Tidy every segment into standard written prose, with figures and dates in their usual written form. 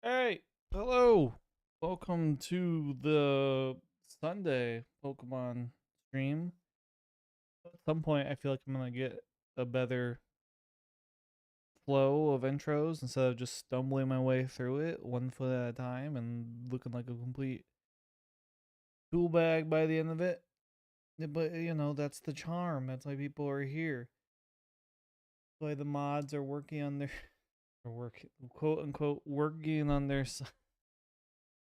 Hey, hello. Welcome to the Sunday Pokemon stream. At some point, I feel like I'm gonna get a better flow of intros instead of just stumbling my way through it one foot at a time and looking like a complete tool bag by the end of it. But you know, that's the charm. That's why people are here. That's why the mods are working on their or work quote unquote working on their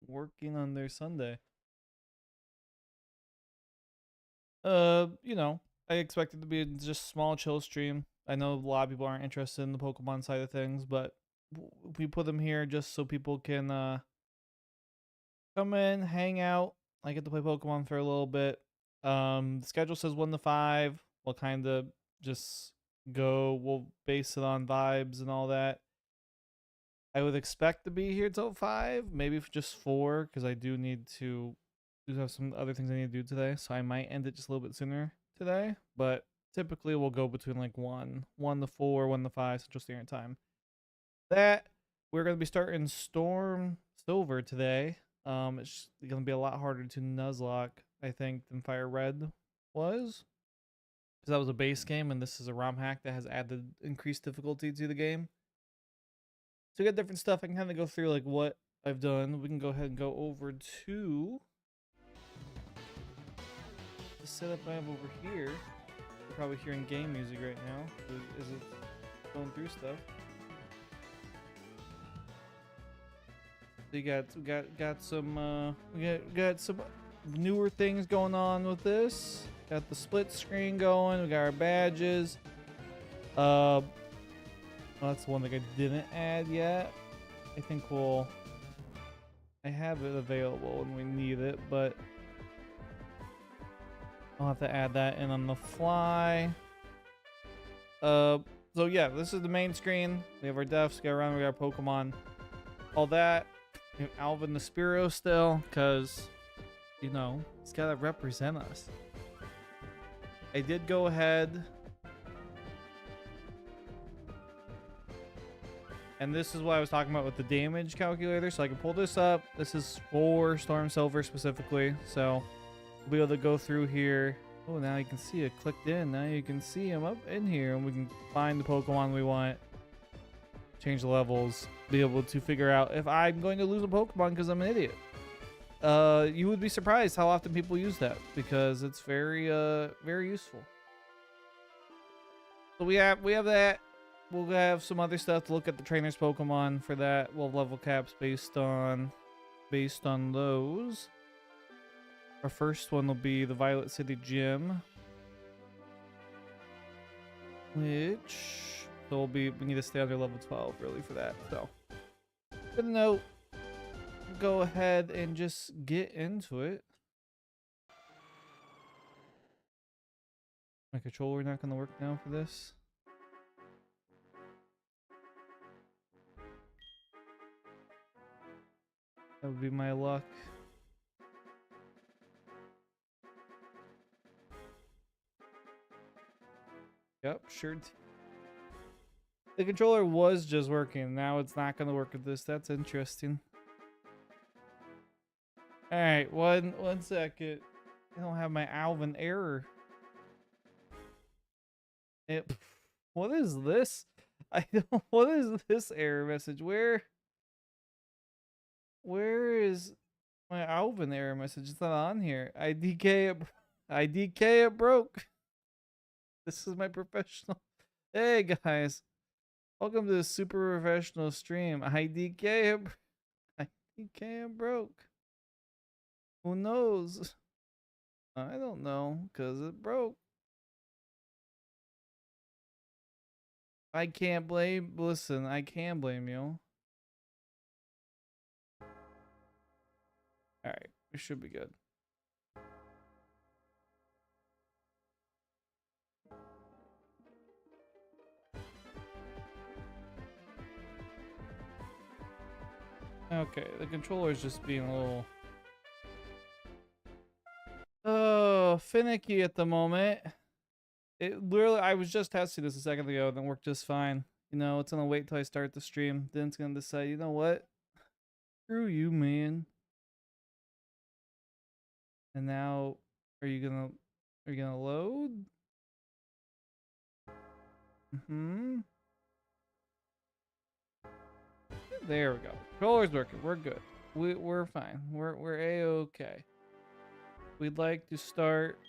working on their Sunday. You know, I expect it to be just small chill stream. I know a lot of people aren't interested in the Pokemon side of things, but we put them here just so people can come in, hang out. I get to play Pokemon for a little bit. The schedule says 1 to 5. We'll kind of just go. We'll base it on vibes and all that. I would expect to be here till 5, maybe just 4, because I do have some other things I need to do today, so I might end it just a little bit sooner today. But typically we'll go between like 1 to 4, 1 to 5 Central Standard Time. That we're gonna be starting Storm Silver today. It's gonna be a lot harder to Nuzlocke, I think, than Fire Red was, because that was a base game and this is a ROM hack that has added increased difficulty to the game. So we got different stuff. I can kind of go through like what I've done. We can go ahead and go over to the setup I have over here. You're probably hearing game music right now. Is it going through stuff? So we got some newer things going on with this. Got the split screen going. We got our badges. Well, that's the one that I didn't add yet. I think I have it available when we need it, but I'll have to add that in on the fly. So yeah, this is the main screen. We have our defs, go around, we got our Pokemon. All that. We have Alvin the Spearow still, because, you know, he's got to represent us. I did go ahead, and this is what I was talking about with the damage calculator. So I can pull this up. This is for Storm Silver specifically. So we'll be able to go through here. Oh, now you can see it clicked in. Now you can see him up in here, and we can find the Pokemon we want. Change the levels. Be able to figure out if I'm going to lose a Pokemon because I'm an idiot. You would be surprised how often people use that, because it's very useful. So we have that. We'll have some other stuff to look at the trainers Pokemon for that. We'll have level caps based on those. Our first one will be the Violet City Gym, so we need to stay under level 12 really for that. So good note. Go ahead and just get into it. My controller not gonna work now for this. That would be my luck. Yep, sure. The controller was just working. Now it's not going to work with this. That's interesting. All right, one second. I don't have my Alvin error. What is this? I don't. What is this error message? Where is my Alvin error message? It's not on here. IDK it broke. This is my professional. Hey guys, welcome to the super professional stream. IDK it broke. Who knows? I don't know, cause it broke. I can't blame. Listen, I can blame you. All right, we should be good. Okay, the controller is just being a little finicky at the moment. It literally, I was just testing this a second ago and it worked just fine. You know, it's gonna wait till I start the stream. Then it's gonna decide, you know what? Screw you, man. And now, are you gonna load? There we go. Controller's working. We're good. We're fine. We're a-okay. We'd like to start.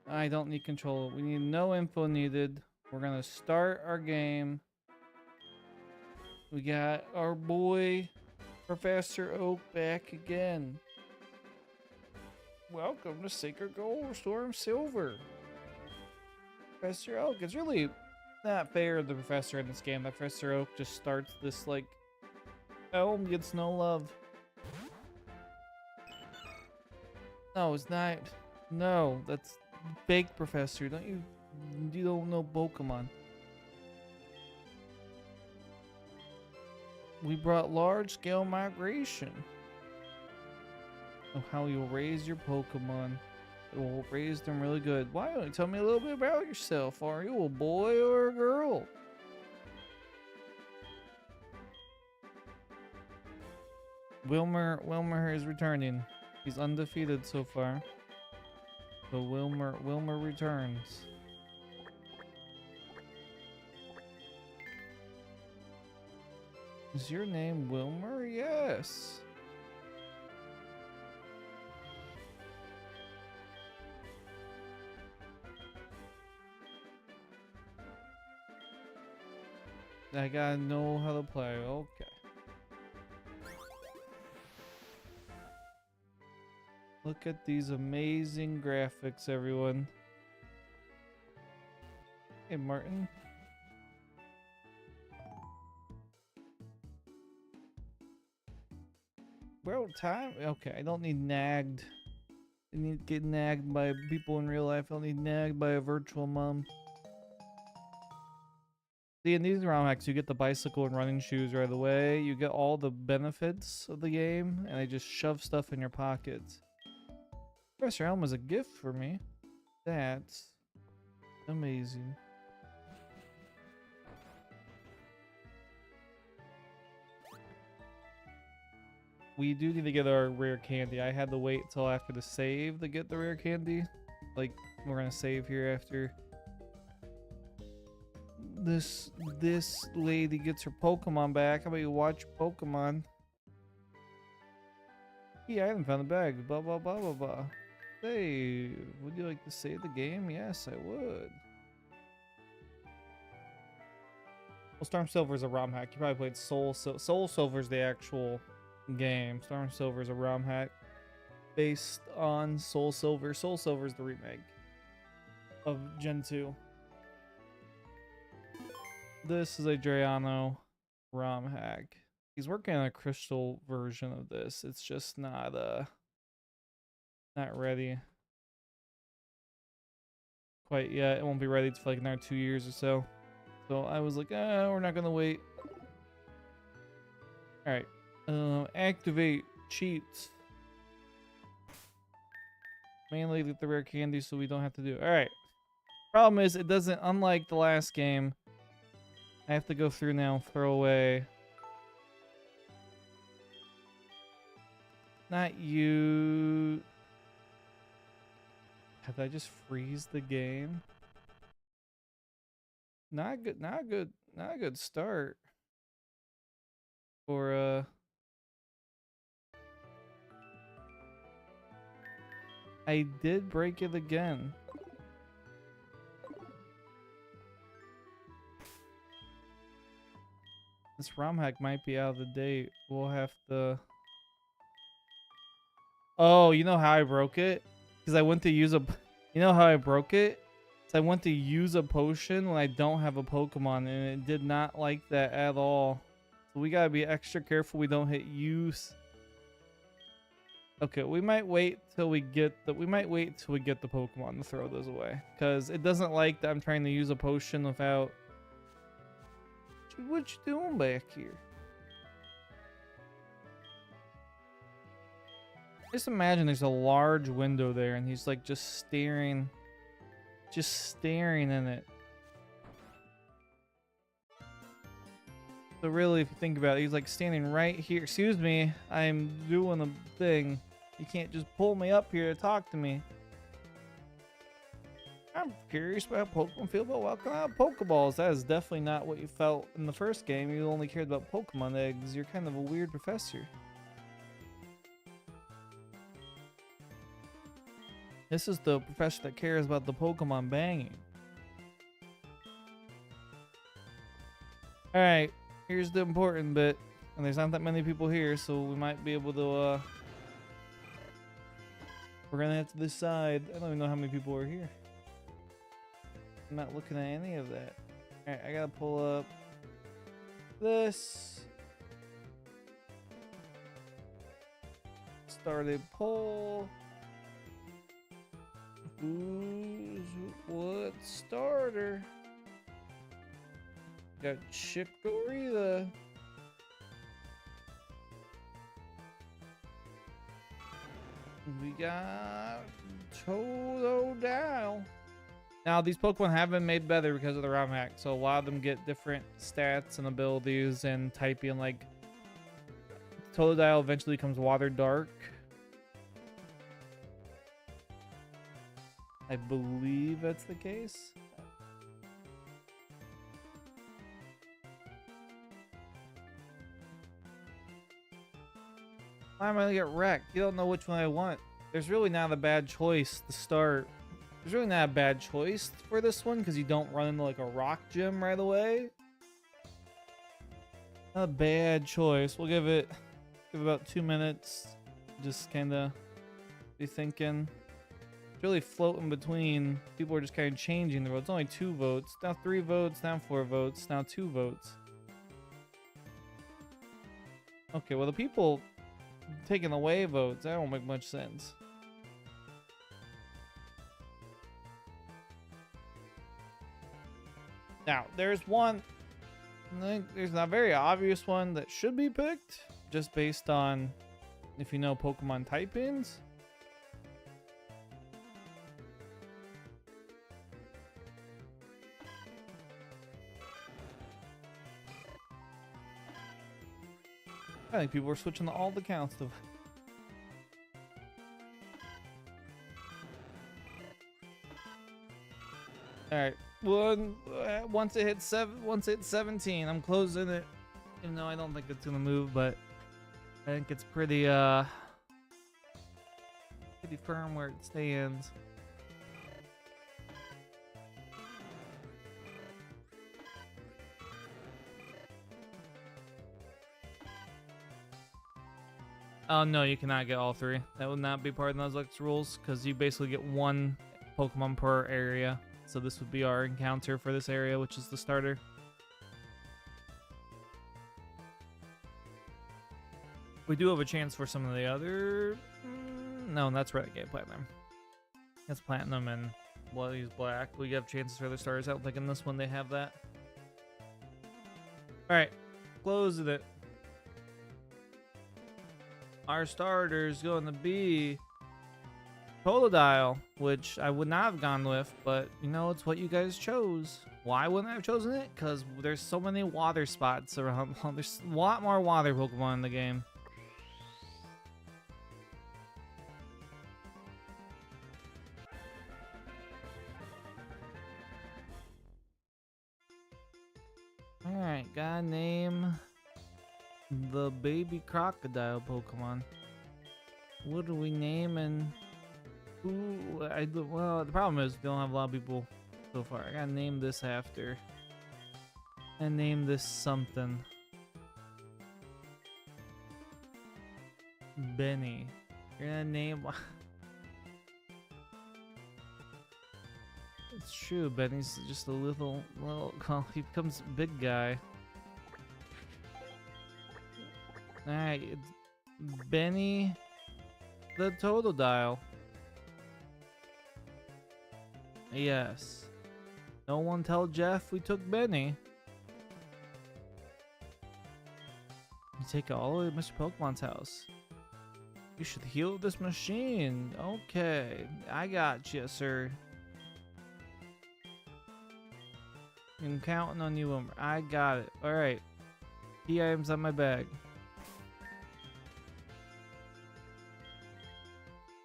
I don't need control. We need no info needed. We're gonna start our game. We got our boy Professor Oak back again. Welcome to Sacred Gold Storm Silver. Professor Oak. It's really not fair to the professor in this game. That Professor Oak just starts this like Elm gets no love. No, it's not. No, that's fake professor. You don't know Pokemon. We brought large-scale migration. Of how you'll raise your Pokemon. It will raise them really good. Why don't you tell me a little bit about yourself? Are you a boy or a girl? Wilmer is returning. He's undefeated so far. So Wilmer returns. Is your name Wilmer? Yes. I gotta know how to play. Okay. Look at these amazing graphics, everyone. Hey, Martin. Well, time. Okay, I don't need nagged. I need to get nagged by people in real life. I don't need nagged by a virtual mom. See, in these ROM hacks, you get the bicycle and running shoes right away. You get all the benefits of the game, and they just shove stuff in your pockets. Professor Elm was a gift for me. That's amazing. We do need to get our rare candy. I had to wait till after the save to get the rare candy. Like, we're gonna save here after this lady gets her Pokemon back. How about you watch Pokemon? Yeah, I haven't found the bag. Blah, blah, blah, blah, blah. Save. Would you like to save the game? Yes, I would. Well, Storm Silver is a ROM hack. You probably played Soul Silver is the actual game. Storm Silver is a ROM hack based on Soul Silver. Soul Silver is the remake of Gen 2. This is a Drayano ROM hack. He's working on a crystal version of this. It's just not ready quite yet. It won't be ready for like another 2 years or so. So I was like, we're not gonna wait. All right, activate cheats. Mainly get the rare candy so we don't have to do it. All right, Problem is, it doesn't, unlike the last game, I have to go through now and throw away. Not you. Did I just freeze the game? Not good, not good, not a good start. Or, I did break it again. This ROM hack might be out of the date. We'll have to... Oh, you know how I broke it? Because I went to use a... You know how I broke it? So I went to use a potion when I don't have a Pokemon, and it did not like that at all. So we gotta be extra careful we don't hit use. Okay, we might wait till we get the... We might wait till we get the Pokemon to throw those away. Because it doesn't like that I'm trying to use a potion without... What you doing back here? Just imagine there's a large window there and he's like just staring in it. So really, if you think about it, he's like standing right here. Excuse me, I'm doing a thing. You can't just pull me up here to talk to me. I'm curious about how Pokemon feel about walking out of Pokeballs. That is definitely not what you felt in the first game. You only cared about Pokemon eggs. You're kind of a weird professor. This is the professor that cares about the Pokemon banging. Alright, here's the important bit. And there's not that many people here, so we might be able to, we're gonna have to decide. I don't even know how many people are here. I'm not looking at any of that. Alright, I gotta pull up this. Started poll. Who's what starter? Got Chikorita. We got Totodile. Now, these Pokemon have been made better because of the ROM hack, so a lot of them get different stats and abilities and typing. Like, Totodile eventually becomes Water Dark. I believe that's the case. Why am I gonna get wrecked? You don't know which one I want. There's really not a bad choice to start. There's really not a bad choice for this one because you don't run into like a rock gym right away. Not a bad choice. We'll give it about 2 minutes. Just kind of be thinking. It's really floating between. People are just kind of changing the votes. Only 2 votes. Now 3 votes. Now 4 votes. Now 2 votes. Okay, well the people taking away votes, that don't make much sense. Now, there's one, I think there's a very obvious one that should be picked, just based on if you know Pokemon type-ins. I think people are switching to all the counts of. All right. Once it hits 17, I'm closing it. Even though I don't think it's gonna move, but I think it's pretty firm where it stands. Oh no, you cannot get all 3. That would not be part of Nuzlocke's rules because you basically get 1 Pokemon per area. So this would be our encounter for this area, which is the starter. We do have a chance for some of the other... No, that's Renegade Platinum. That's Platinum and he's Black. We have chances for other starters. I don't think in this one they have that. Alright, closing it. Our starter is going to be Totodile, which I would not have gone with, but you know, it's what you guys chose. Why wouldn't I have chosen it? Because there's so many water spots around. There's a lot more water Pokemon in the game. Alright, gotta name the baby crocodile Pokemon. What do we name and who? Well, the problem is we don't have a lot of people so far. I gotta name this after. And name this something. Benny. You're gonna name. It's true, Benny's just a little, well, he becomes a big guy. Alright, it's Benny the Totodile. Yes. No one tell Jeff we took Benny. You take it all the way to Mr. Pokemon's house. You should heal this machine. Okay, I got you, sir. I'm counting on you, Wilmer. I got it. Alright. Key items on my bag.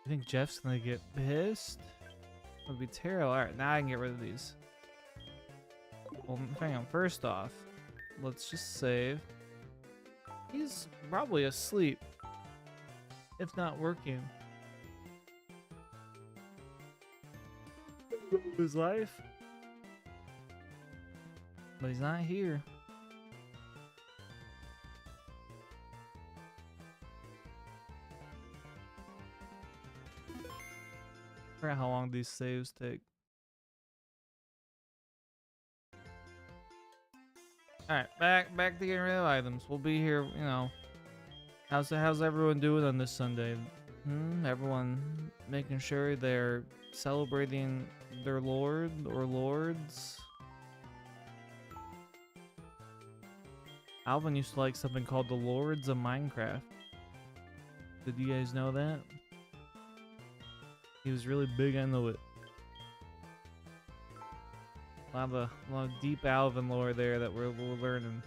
I think Jeff's gonna get pissed. That would be terrible. Alright, now I can get rid of these. Well, hang on. First off, let's just save. He's probably asleep. If not working. His life. But he's not here. I forgot how long these saves take. Alright, back to getting rid of items. We'll be here, you know. How's everyone doing on this Sunday? Everyone making sure they're celebrating their lord or lords? Alvin used to like something called the Lords of Minecraft. Did you guys know that? He was really big into it. A lot of deep Alvin lore there that we're learning.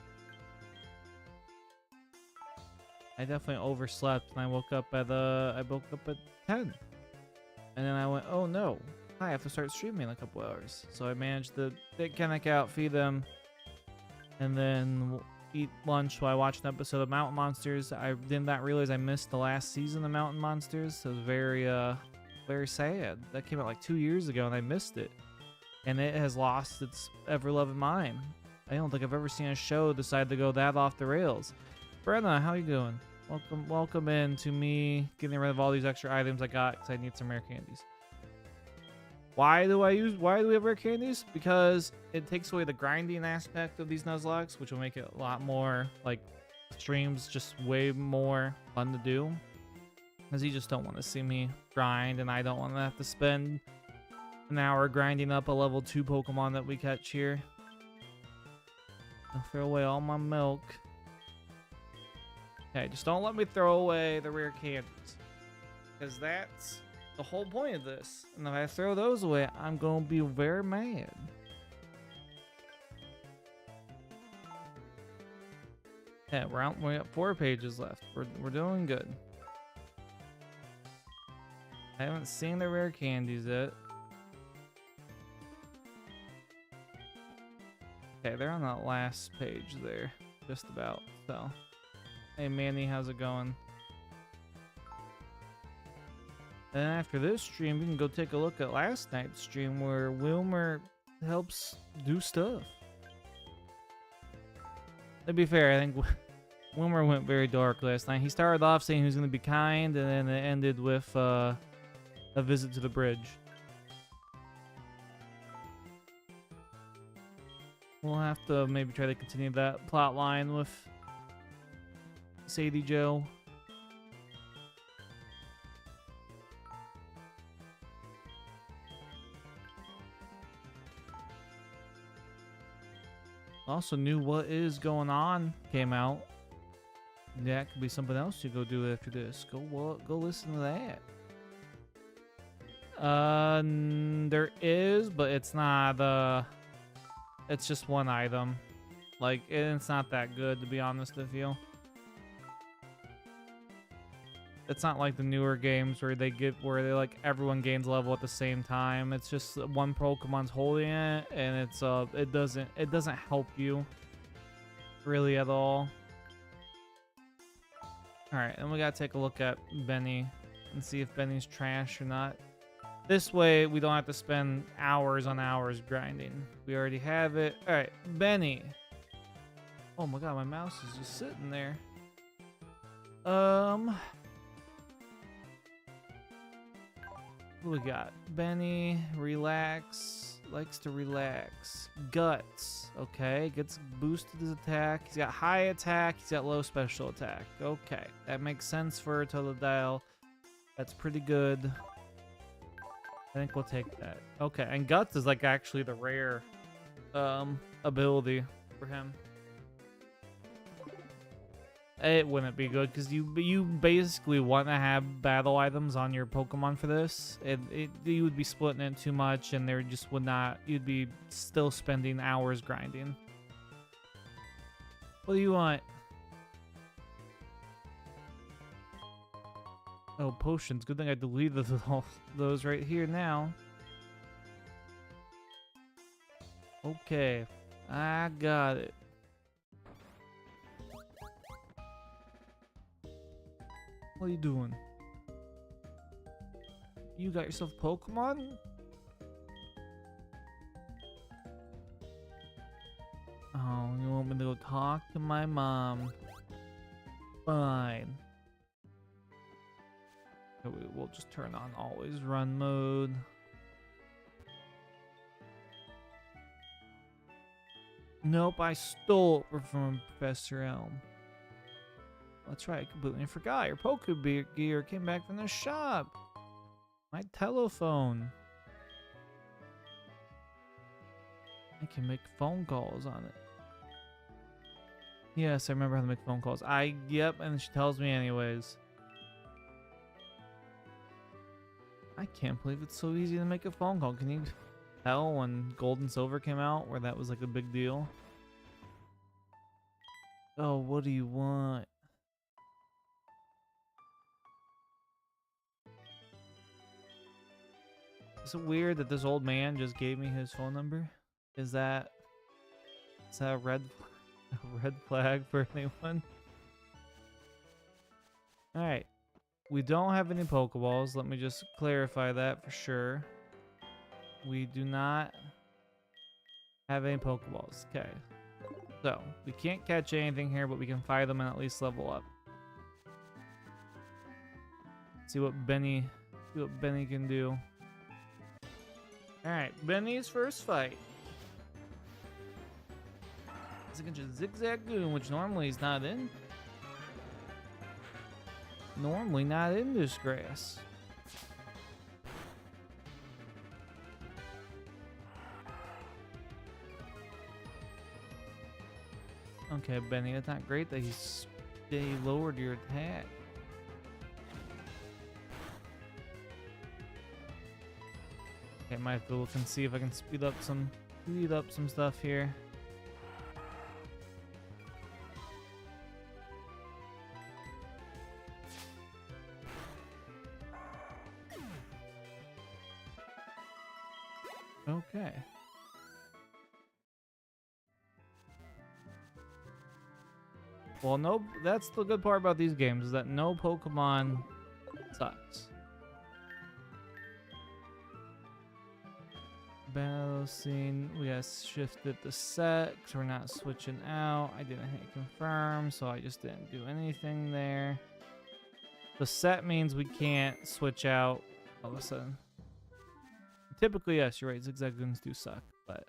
I definitely overslept and I woke up at 10. And then I went, oh no, I have to start streaming in a couple hours. So I managed to take Kenneck out, feed them, and then eat lunch while I watched an episode of Mountain Monsters. I did not realize I missed the last season of Mountain Monsters. So it was very sad. That came out like 2 years ago and I missed it. And it has lost its ever-loving mind. I don't think I've ever seen a show decide to go that off the rails. Brenna, how you doing? Welcome in to me getting rid of all these extra items I got because I need some rare candies. Why do we have rare candies? Because it takes away the grinding aspect of these Nuzlocks, which will make it a lot more, like, streams just way more fun to do. Because you just don't want to see me grind, and I don't want to have to spend an hour grinding up a level 2 Pokemon that we catch here. I'll throw away all my milk. Okay, just don't let me throw away the rare candies. Because that's the whole point of this. And if I throw those away, I'm going to be very mad. Yeah, we got 4 pages left. We're doing good. I haven't seen the rare candies yet. Okay, they're on that last page there. Just about, so. Hey Manny, how's it going? And after this stream, we can go take a look at last night's stream where Wilmer helps do stuff. To be fair, I think Wilmer went very dark last night. He started off saying he was going to be kind, and then it ended with a visit to the bridge. We'll have to maybe try to continue that plot line with Sadie Joe. Also, new What Is Going On came out. That could be something else you go do after this. Go listen to that. There is, but it's not. It's just one item. Like, it's not that good, to be honest with you. It's not like the newer games where they like everyone gains level at the same time. It's just one Pokemon's holding it, and it doesn't help you really at all. All right, and we gotta take a look at Benny and see if Benny's trash or not. This way, we don't have to spend hours on hours grinding. We already have it. All right, Benny. Oh my god, my mouse is just sitting there. What we got? Benny, relax. Likes to relax. Guts. Okay, gets boosted his attack. He's got high attack. He's got low special attack. Okay, that makes sense for a Totodile. That's pretty good. I think we'll take that. Okay, and Guts is like actually the rare ability for him. It wouldn't be good because you basically want to have battle items on your Pokemon for this. You would be splitting it too much, and there just would not. You'd be still spending hours grinding. What do you want? Oh, potions. Good thing I deleted all those right here now. Okay, I got it. What are you doing? You got yourself Pokemon? Oh, you want me to go talk to my mom? Fine. We'll just turn on always run mode. Nope, I stole it from Professor Elm. That's right, I completely forgot. Your Pokegear came back from the shop. My telephone. I can make phone calls on it. Yes, I remember how to make phone calls. Yep, and she tells me anyways. I can't believe it's so easy to make a phone call. Can you tell when Gold and Silver came out where that was like a big deal? Oh, what do you want? Is it weird that this old man just gave me his phone number? Is that a red flag for anyone? All right. We don't have any Pokeballs. Let me just clarify that for sure. We do not have any Pokeballs. Okay. So, we can't catch anything here, but we can fight them and at least level up. See what Benny can do. Alright, Benny's first fight. It's against a Zigzagoon, which normally he's not in. Normally not in this grass. Okay, Benny, it's not great that he lowered your attack. Okay, might have to look and see if I can speed up some stuff here. Okay. Well, no, that's the good part about these games is that no Pokemon sucks. Battle scene, we gotta shift it to set because we're not switching out. I didn't hit confirm, so I just didn't do anything there. The set means we can't switch out all of a sudden. Typically, yes, you're right, Zigzagoons do suck, but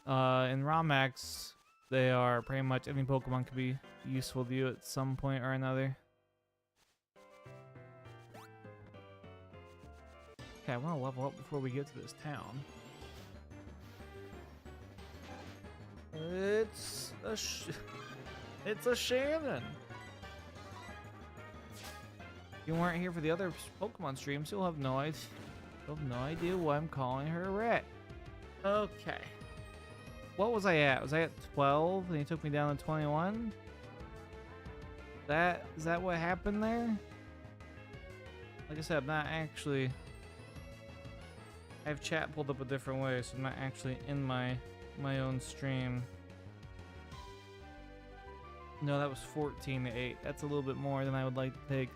in ROMAX, they are pretty much any Pokemon could be useful to you at some point or another. Okay, I want to level up before we get to this town. It's a Shannon. You weren't here for the other Pokemon streams. You'll have no idea. You'll have no idea why I'm calling her a rat. Okay. What was I at? Was I at 12 and he took me down to 21? Is that what happened there? Like I said, I'm not actually... I have chat pulled up a different way, so I'm not actually in my own stream. No, that was 14 to 8. That's a little bit more than I would like to take.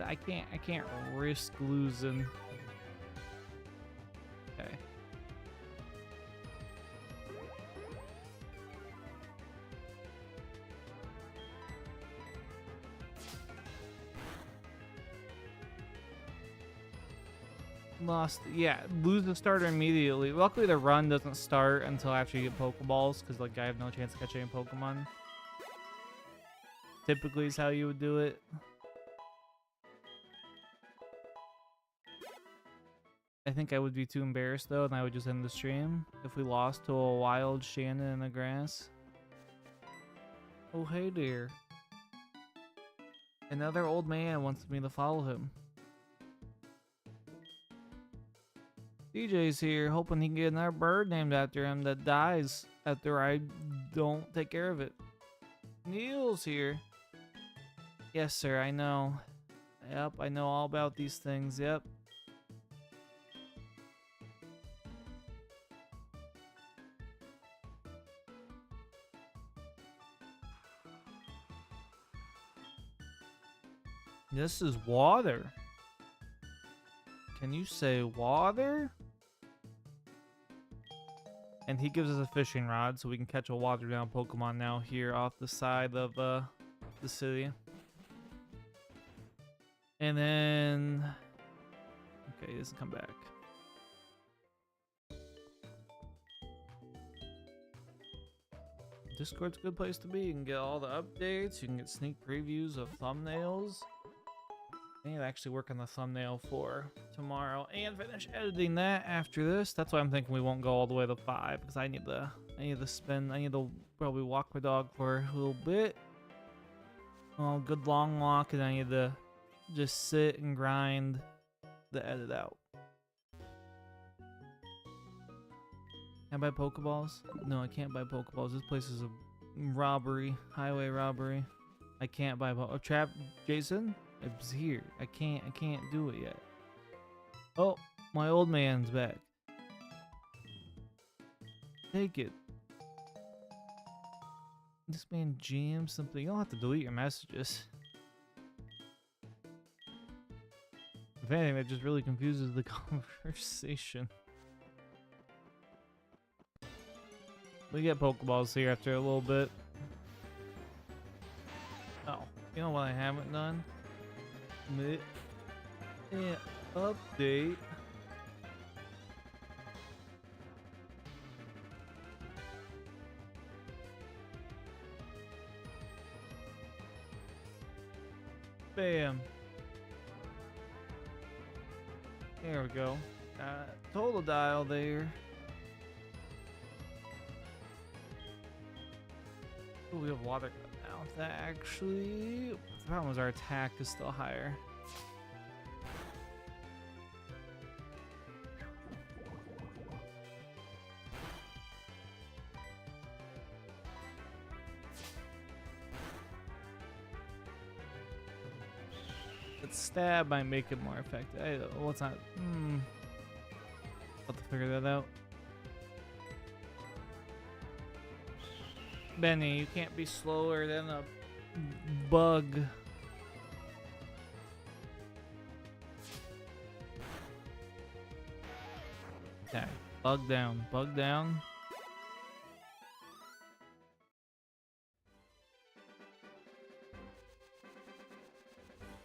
I can't risk losing. Okay. Lost. Yeah, lose the starter immediately. Luckily, the run doesn't start until after you get Pokeballs, because like I have no chance to catch any Pokemon. Typically, is how you would do it. I think I would be too embarrassed though, and I would just end the stream if we lost to a wild Shannon in the grass. Oh, hey there. Another old man wants me to follow him. DJ's here, hoping he can get another bird named after him that dies after I don't take care of it. Neil's here. Yes, sir, I know. Yep, I know all about these things, yep. This is water. Can you say water? And he gives us a fishing rod so we can catch a water down Pokemon now here off the side of the city. And then... Okay, he doesn't come back. Discord's a good place to be. You can get all the updates. You can get sneak previews of thumbnails. I need to actually work on the thumbnail for tomorrow and finish editing that after this. That's why I'm thinking we won't go all the way to 5 because I need to probably walk my dog for a little bit. Oh, good long walk, and I need to just sit and grind the edit out. Can I buy Pokeballs? No, I can't buy Pokeballs. This place is a robbery, highway robbery. I can't buy trap Jason. It's here. I can't do it yet. Oh, my old man's back. Take it. This man jammed something. You don't have to delete your messages. If anything, that just really confuses the conversation. We get Pokeballs here after a little bit. Oh, you know what I haven't done? Yeah, update. Bam. There we go. Total dial there. Ooh, we have water gun now. That actually... The problem is our attack is still higher. But stab might make it more effective. Well, it's not. I'll have to figure that out. Benny, you can't be slower than a bug. Okay, bug down, bug down.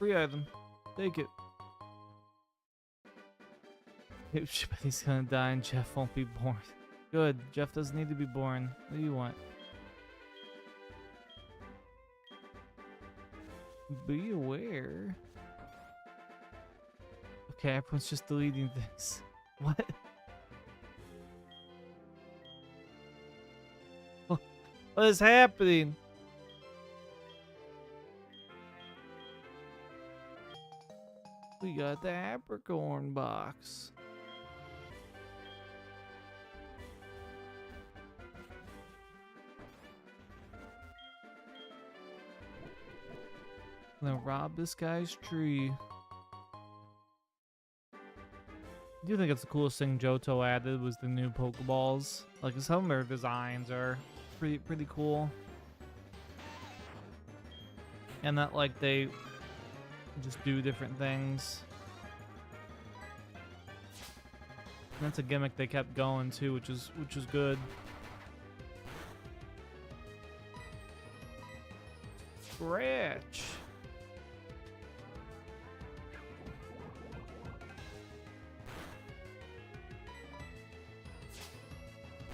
Free item, take it. He's gonna die and Jeff won't be born. Good, Jeff doesn't need to be born. What do you want? Be aware. Okay, everyone's just deleting things. What? What is happening? We got the apricorn box. I'm gonna rob this guy's tree. I do think it's the coolest thing Johto added was the new Pokeballs. Like some of their designs are pretty cool. And that like they just do different things. And that's a gimmick they kept going too, which is good. Scratch.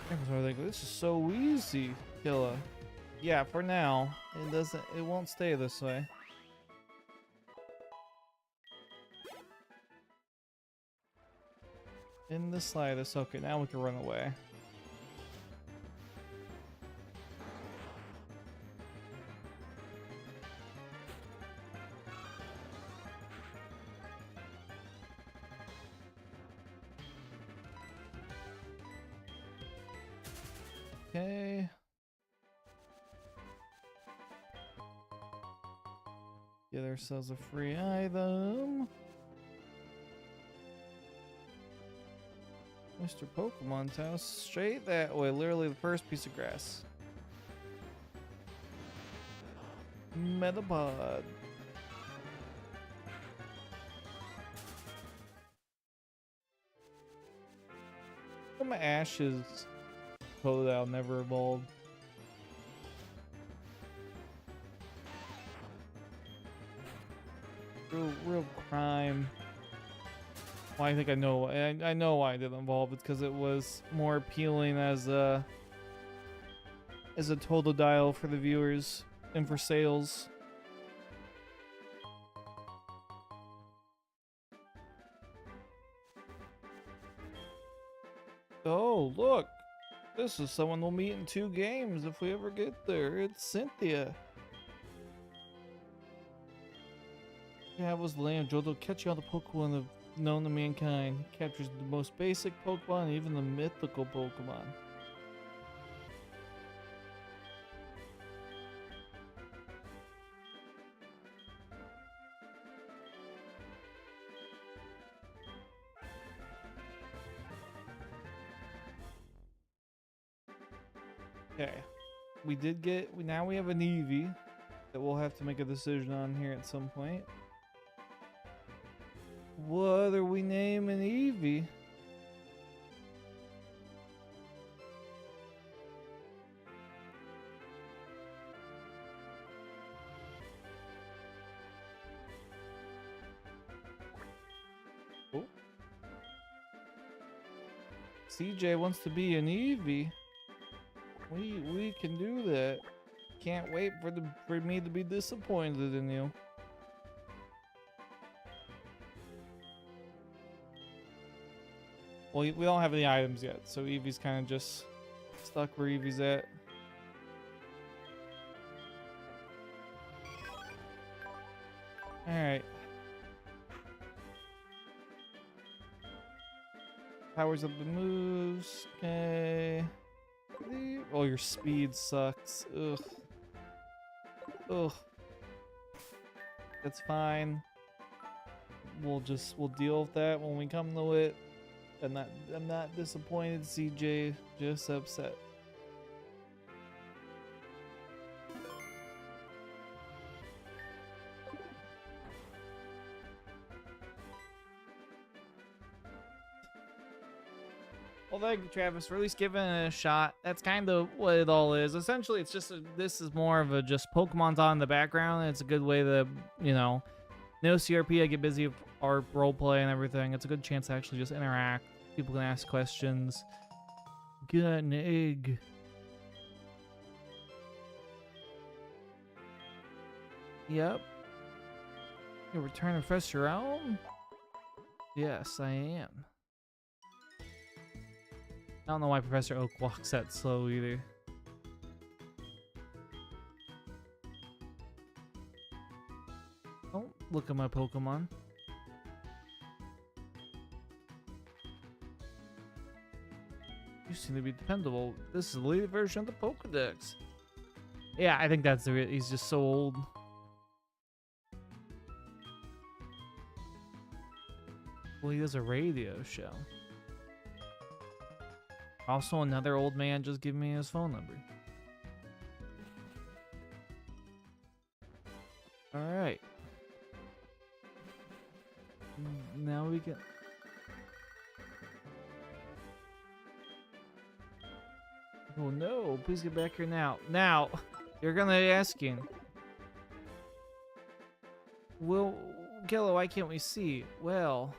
I think this is so easy, Killa. Yeah, for now. It won't stay this way. In the slightest. Okay, now we can run away. Okay. Get ourselves a free item. Mr. Pokemon's house. Straight that way. Literally the first piece of grass. Metapod. My Ash's Totodile never evolved. Real crime. Well, I think I know. I know why it didn't evolve. It's because it was more appealing as a Totodile for the viewers and for sales. Oh, look! This is someone we'll meet in 2 games if we ever get there. It's Cynthia. Yeah, it was the land of Johto catching all the Pokemon known to mankind. He captures the most basic Pokemon and even the mythical Pokemon. Okay. Now we have an Eevee that we'll have to make a decision on here at some point. What are we naming Eevee? Oh. CJ wants to be an Eevee. We can do that. Can't wait for me to be disappointed in you. Well, we don't have any items yet, so Eevee's kind of just stuck where Eevee's at. Alright. Powers up the moves. Okay. Oh, your speed sucks. Ugh. Ugh. That's fine. We'll deal with that when we come to it. I'm not disappointed, CJ, just upset. Well, thank you, Travis, for at least giving it a shot. That's kind of what it all is. Essentially, it's just this is more of a just Pokemon's on in the background, and it's a good way to, you know, no CRP, I get busy with our roleplay and everything. It's a good chance to actually just interact. People can ask questions. Get an egg. Yep. You return Professor Elm? Yes, I am. I don't know why Professor Oak walks that slow either. look at my Pokemon. You seem to be dependable. This is the latest version of the Pokedex. Yeah, I think that's the real. He's just so old. Well, he does a radio show. Also, another old man just gave me his phone number. Alright. Now we can... Oh no, please get back here now. Now, you're gonna be asking. Well, Gillo, why can't we see? Well,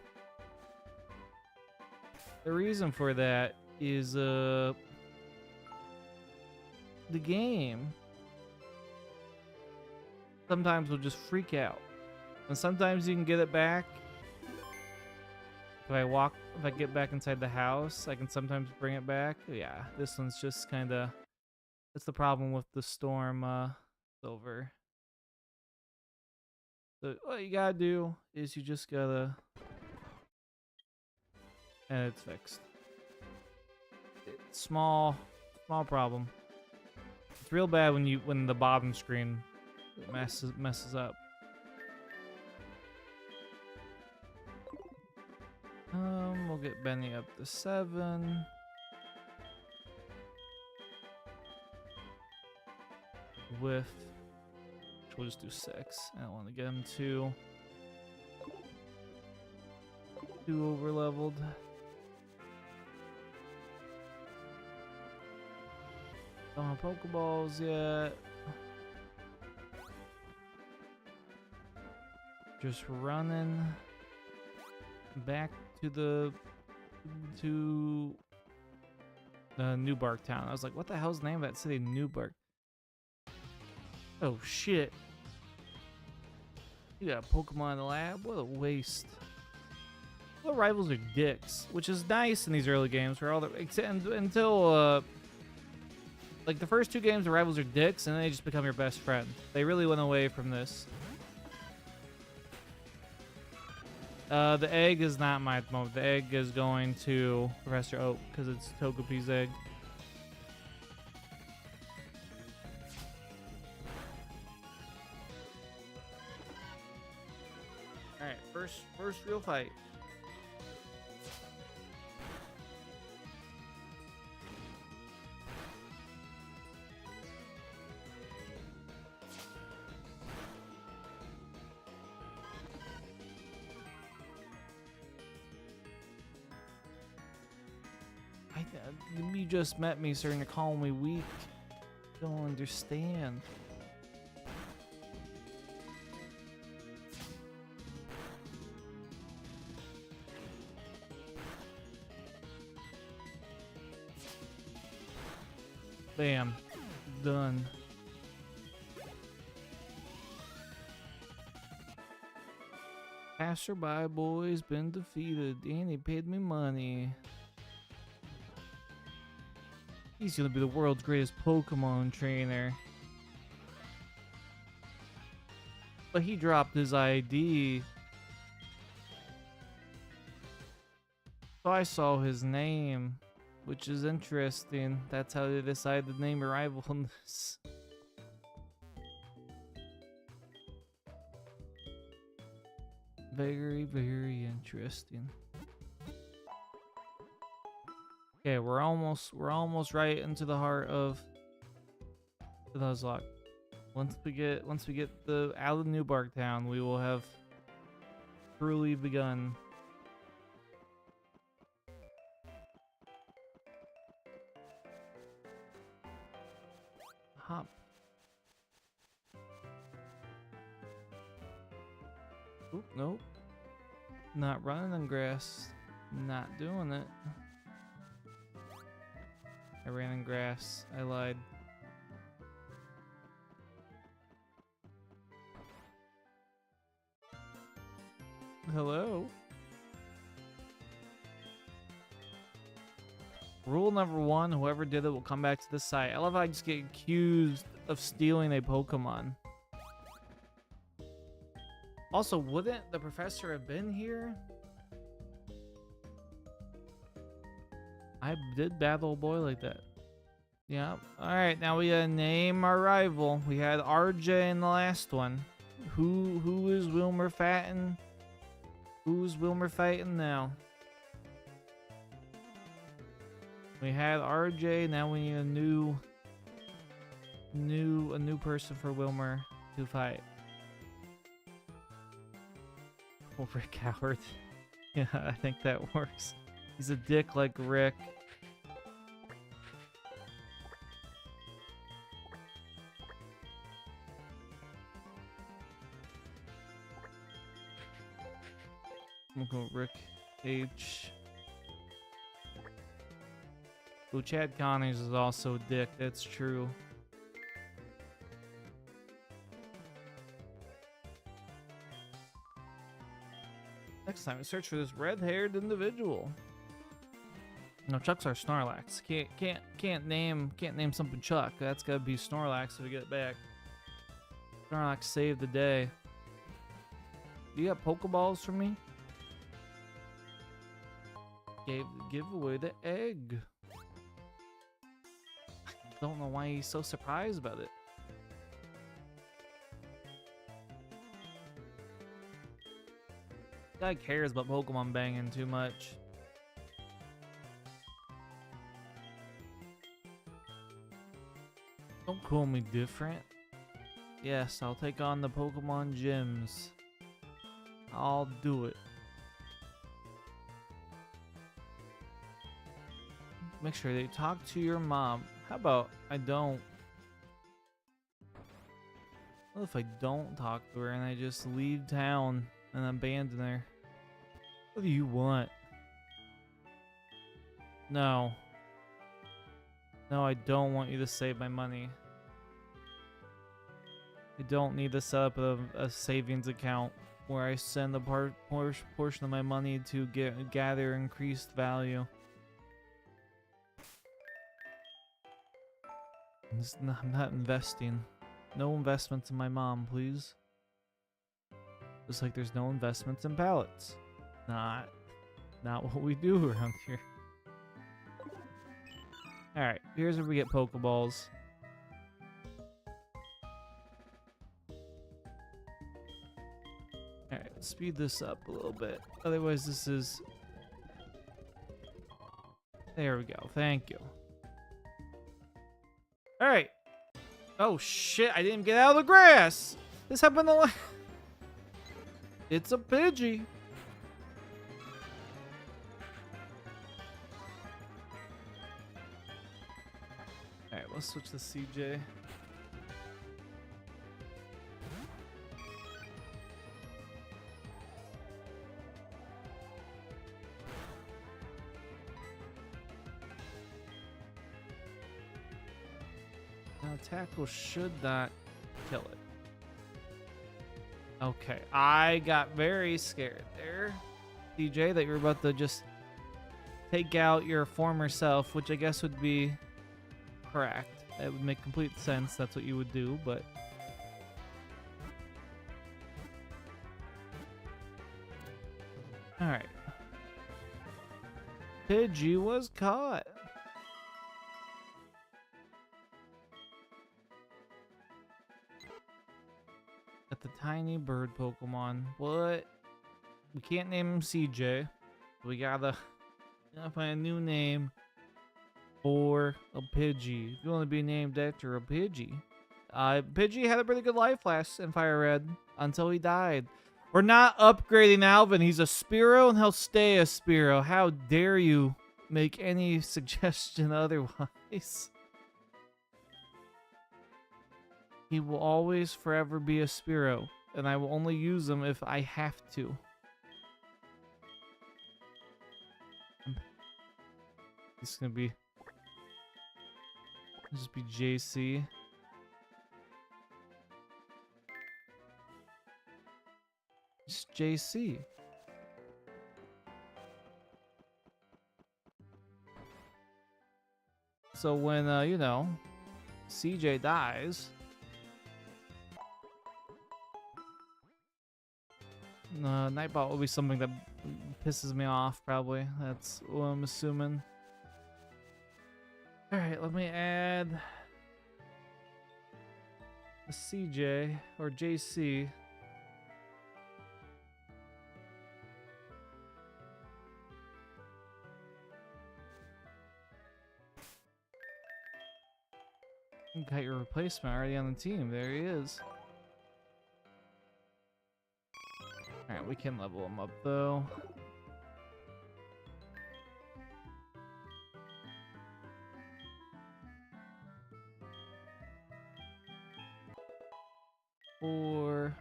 the reason for that is, the game sometimes will just freak out. And sometimes you can get it back. If I get back inside the house, I can sometimes bring it back. Yeah, this one's just kind of, that's the problem with the storm, silver. So what you gotta do is you just gotta, and it's fixed. It's small problem. It's real bad when the bottom screen messes up. We'll get Benny up to 7. With, we'll just do 6. I don't want to get him too over leveled. Don't have Pokeballs yet. Just running back to the Newbark town. I was like, what the hell's the name of that city? Newbark. Oh shit. You got a Pokemon in the lab? What a waste. All the rivals are dicks, which is nice in these early games where all the until like the first 2 games the rivals are dicks and then they just become your best friend. They really went away from this. The egg is not my moment. The egg is going to Professor Oak because it's Togepi's egg. All right, first real fight. You just met me, starting to call me weak. Don't understand. Bam. Done. Passerby boy's been defeated and he paid me money. He's gonna be the world's greatest Pokemon trainer. But he dropped his ID. So I saw his name, which is interesting. That's how they decided to name a rival in this. Very, very interesting. Okay, we're almost right into the heart of the Nuzlocke. Once we get the out of Newbark town, we will have truly begun. Hop. Oop, nope. Not running in grass. Not doing it. I ran in grass. I lied. Hello? Rule number 1, whoever did it will come back to the site. I love how I just get accused of stealing a Pokemon. Also, wouldn't the professor have been here? I did battle a boy like that. Yeah. All right, now we gotta name our rival. We had RJ in the last one. Who is Wilmer fighting? Who's Wilmer fighting now? We had RJ. Now we need a new person for Wilmer to fight. Oh, Rick Howard. Yeah, I think that works. He's a dick like Rick. I'm gonna go Rick H. Oh, Chad Connors is also a dick. That's true. Next time, we search for this red-haired individual. No, Chuck's our Snorlax. Can't name something Chuck. That's gotta be Snorlax if we get it back. Snorlax saved the day. You got Pokeballs for me? Give away the egg. I don't know why he's so surprised about it. Guy cares about Pokemon banging too much. Don't call me different. Yes, I'll take on the Pokemon gyms. I'll do it. Make sure they talk to your mom. How about I don't? What if I don't talk to her and I just leave town and abandon her? What do you want? No. No, I don't want you to save my money. I don't need to set up a savings account where I send a portion of my money to gather increased value. I'm not investing. No investments in my mom, please. Just like there's no investments in pallets. Not what we do around here. Alright, here's where we get Pokeballs. Alright, speed this up a little bit. Otherwise this is... There we go, thank you. Alright. Oh shit, I didn't get out of the grass! This happened a lot. It's a Pidgey. Alright, let's switch to CJ. Now tackle should not kill it. Okay, I got very scared there, DJ, that you're about to just take out your former self, which I guess would be correct. It would make complete sense. That's what you would do, but... Alright. Pidgey was caught. Got the tiny bird Pokemon. What? We can't name him CJ. We gotta find a new name for a Pidgey. If you want to be named after a Pidgey. Pidgey had a pretty good life last in Fire Red until he died. We're not upgrading Alvin. He's a Spearow and he'll stay a Spearow. How dare you make any suggestion otherwise? He will always forever be a Spearow, and I will only use him if I have to. It's gonna be... Just be JC. Just JC. So when, you know, CJ dies... Nightbot will be something that pisses me off, probably. That's what I'm assuming. Alright, let me add a CJ or JC. You got your replacement already on the team. There he is. Alright, we can level him up though. Four,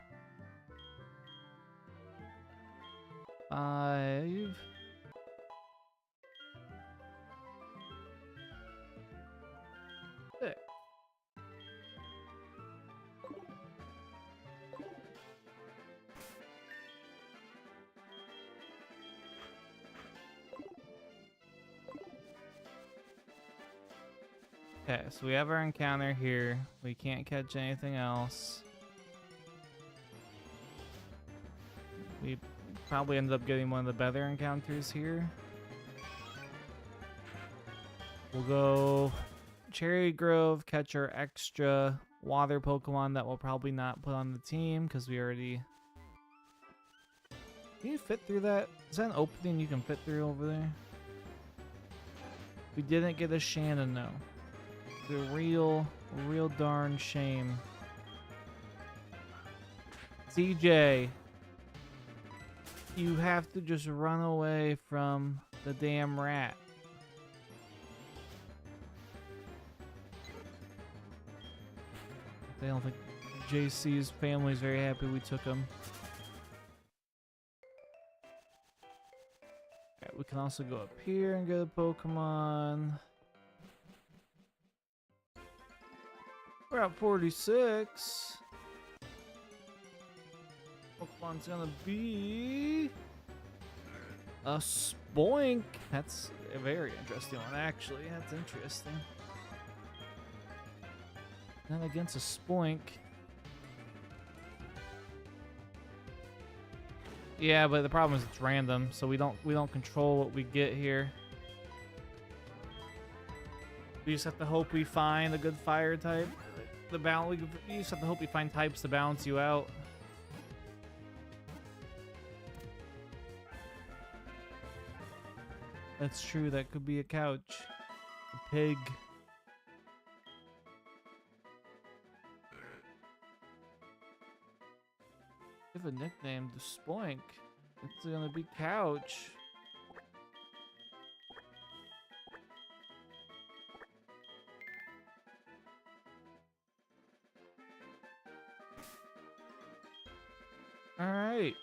5. Six. Okay, so we have our encounter here. We can't catch anything else. We probably ended up getting one of the better encounters here. We'll go Cherry Grove, catch our extra water Pokemon that we'll probably not put on the team because we already... Can you fit through that? Is that an opening you can fit through over there? We didn't get a Shannon though. The real darn shame. CJ, you have to just run away from the damn rat. I don't think JC's family is very happy we took him. Alright, we can also go up here and get a Pokemon. We're at 46. Pokemon's gonna be a Spoink. That's a very interesting one, actually. That's interesting. Not against a Spoink. Yeah, but the problem is it's random, so we don't control what we get here. We just have to hope we find a good fire type. You just have to hope we find types to balance you out. That's true, that could be a couch. A pig. Give a nickname to Spoink. It's gonna be Couch. Alright.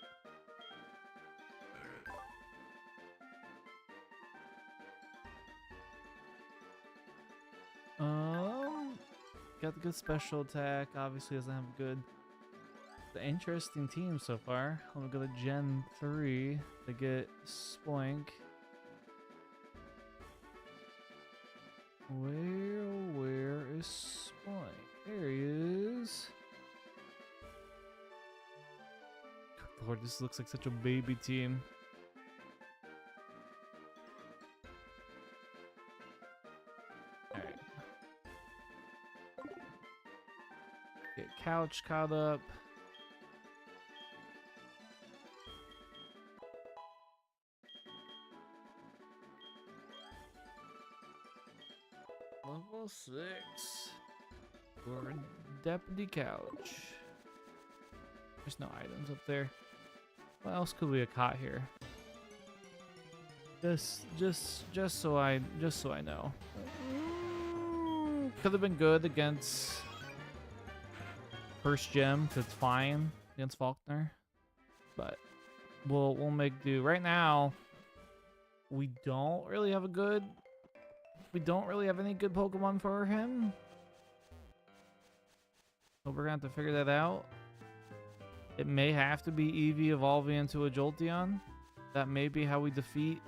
Got the good special attack. Obviously doesn't have good. The interesting team so far. I'm gonna go to Gen 3 to get Spoink. Where is Spoink? There he is. Good Lord, this looks like such a baby team. Alright. Get Couch caught up. Level 6 for Deputy Couch. There's no items up there. What else could we have caught here? Just so I know. Could have been good against first gem, cause it's fine against Faulkner. But we'll make do. Right now, we don't really have any good Pokemon for him. So we're gonna have to figure that out. It may have to be Eevee evolving into a Jolteon. That may be how we defeat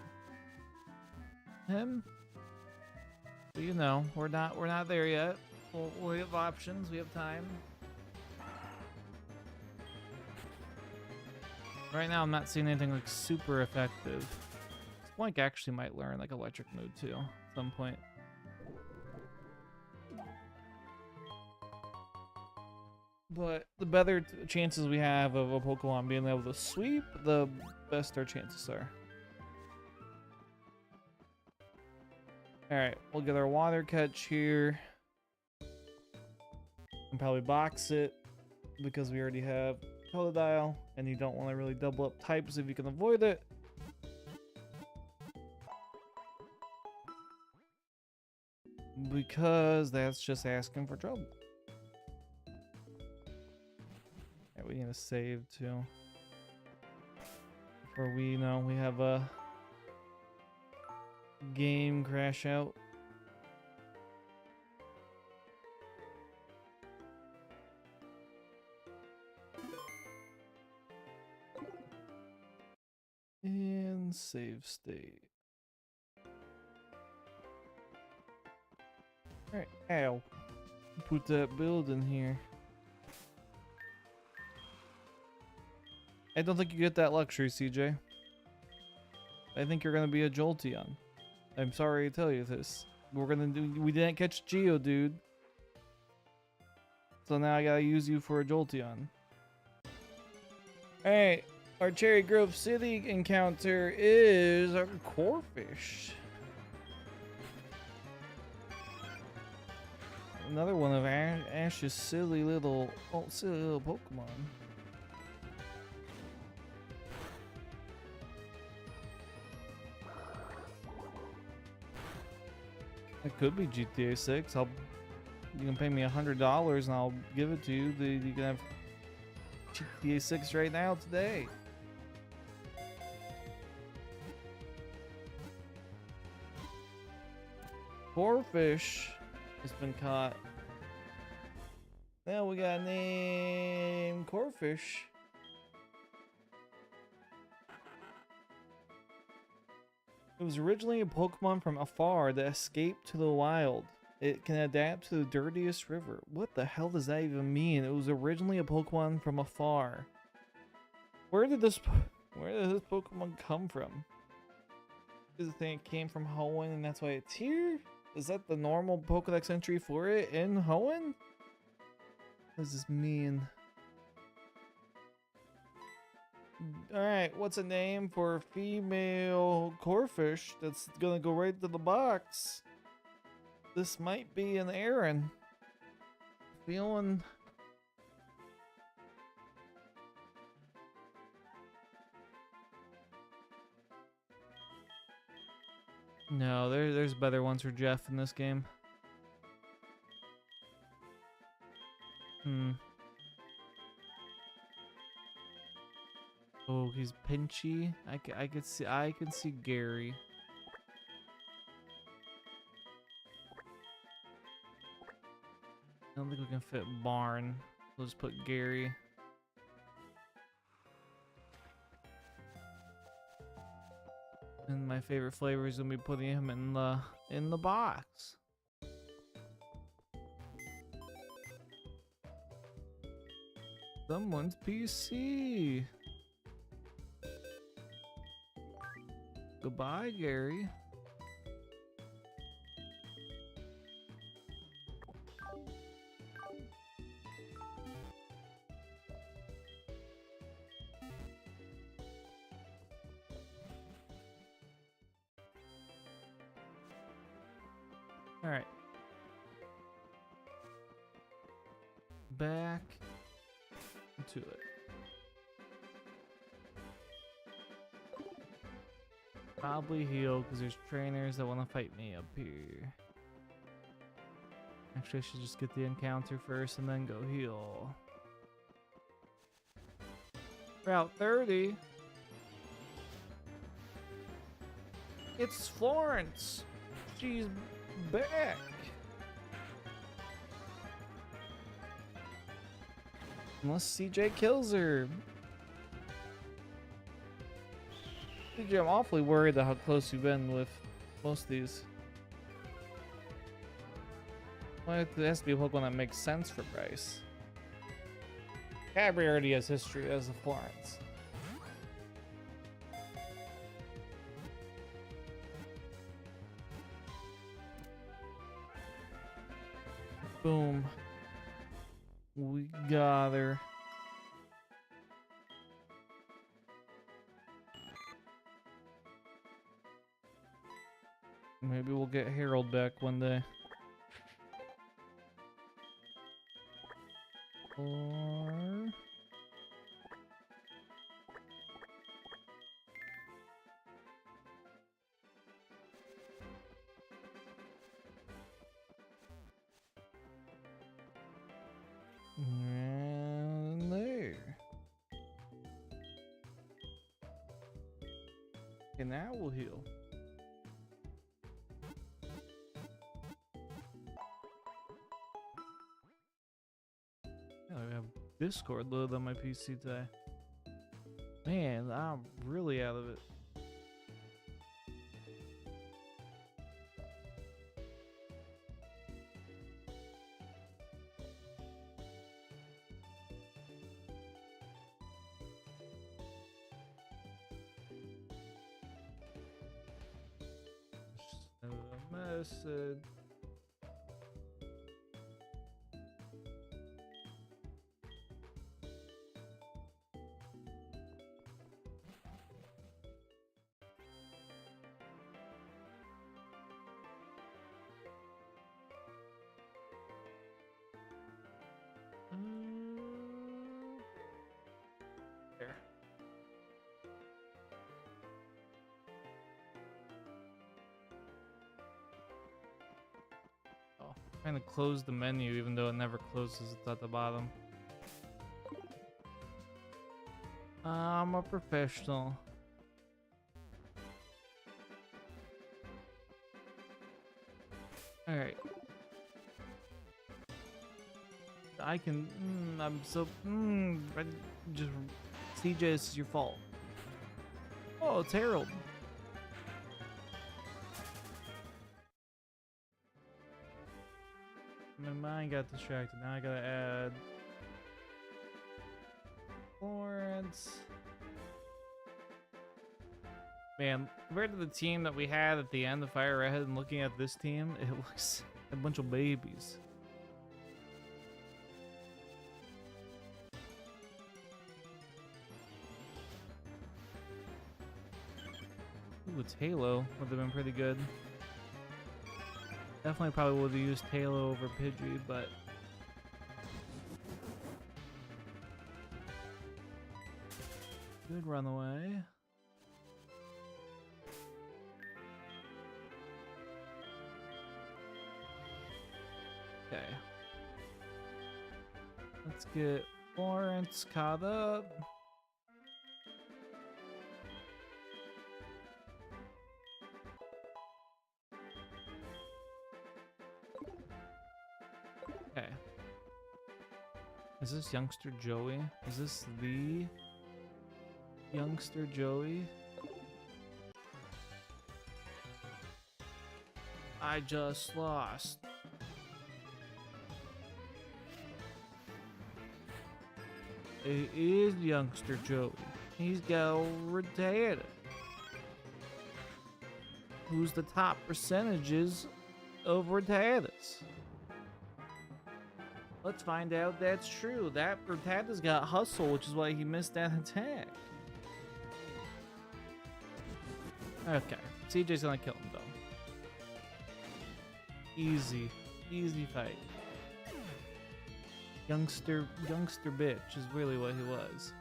him. But you know, we're not there yet. We have options. We have time. Right now, I'm not seeing anything like super effective. Swank actually might learn like electric mode too at some point. But the better chances we have of a Pokemon being able to sweep, the best our chances are. Alright, we'll get our water catch here. And probably box it because we already have Totodile, and you don't want to really double up types if you can avoid it. Because that's just asking for trouble. Alright, we need to save too. Before we know we have a game crash out. And save state. Alright, ow. Put that build in here. I don't think you get that luxury, CJ. I think you're gonna be a Jolteon. I'm sorry to tell you this. We didn't catch Geodude. So now I gotta use you for a Jolteon. Alright, our Cherry Grove City encounter is a Corphish. Another one of Ash's silly little Pokemon. It could be GTA 6. You can pay me $100 and I'll give it to you. You can have GTA 6 right now today. Corphish has been caught. Now we got name Corphish. It was originally a Pokemon from afar that escaped to the wild. It can adapt to the dirtiest river. What the hell does that even mean? It was originally a Pokemon from afar. Where did this Pokemon come from? Does it think it came from Hoenn and that's why it's here? Is that the normal Pokedex entry for it in Hoenn? What does this mean? Alright, what's a name for a female Corphish that's gonna go right to the box? This might be an Aaron. Feeling... No, there's better ones for Jeff in this game. Oh, he's Pinchy. I can see Gary. I don't think we can fit Barn. We'll just put Gary. And my favorite flavor is gonna be putting him in the box. Someone's PC. Goodbye, Gary. All right. Back to it. Probably heal because there's trainers that want to fight me up here. Actually, I should just get the encounter first and then go heal. Route 30. It's Florence. She's back. Unless CJ kills her. CJ, I'm awfully worried about how close you've been with most of these. Well, it has to be a Pokemon that makes sense for Bryce. Cabri already has history as a Florence. Boom. We got her. Maybe we'll get Harold back one day. Or... and there. And now we'll heal. Yeah, I have Discord loaded on my PC today. Man, I'm really out of it. Send a message. There. Oh, trying to close the menu even though it never closes. It's at the bottom. I'm a professional. All right. I can. I'm so. I just. CJ, this is your fault. Oh, it's Harold. My mind got distracted. Now I gotta add Florence. Man, compared to the team that we had at the end of Fire Red and looking at this team, it looks like a bunch of babies. Ooh, it's Halo. Would have been pretty good. Definitely probably would have used Halo over Pidgey, but... Good runaway. Okay. Let's get Florence caught up. Okay. Is this youngster Joey? Is this the youngster Joey? I just lost. It is youngster Joey. He's got retarded. Who's the top percentages of retardeds? Let's find out that's true. That Rattata's got hustle, which is why he missed that attack. Okay, CJ's gonna kill him though. Easy, easy fight. Youngster bitch is really what he was.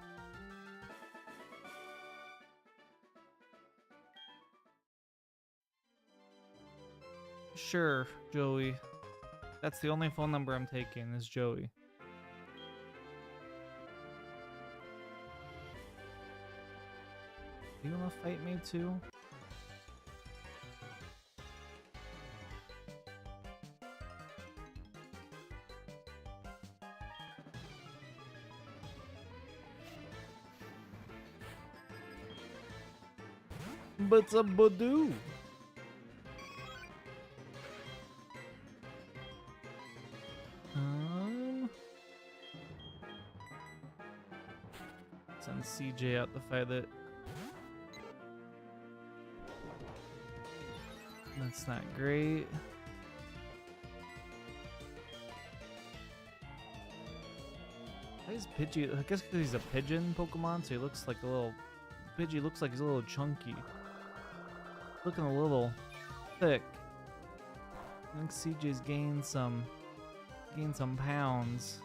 Sure, Joey. That's the only phone number I'm taking is Joey. You wanna fight me too? But it's a Badoo. Send CJ out to fight it. That's not great. Why is Pidgey? I guess because he's a pigeon Pokemon, so he looks like a little. Pidgey looks like he's a little chunky. Looking a little thick. I think CJ's gained some pounds.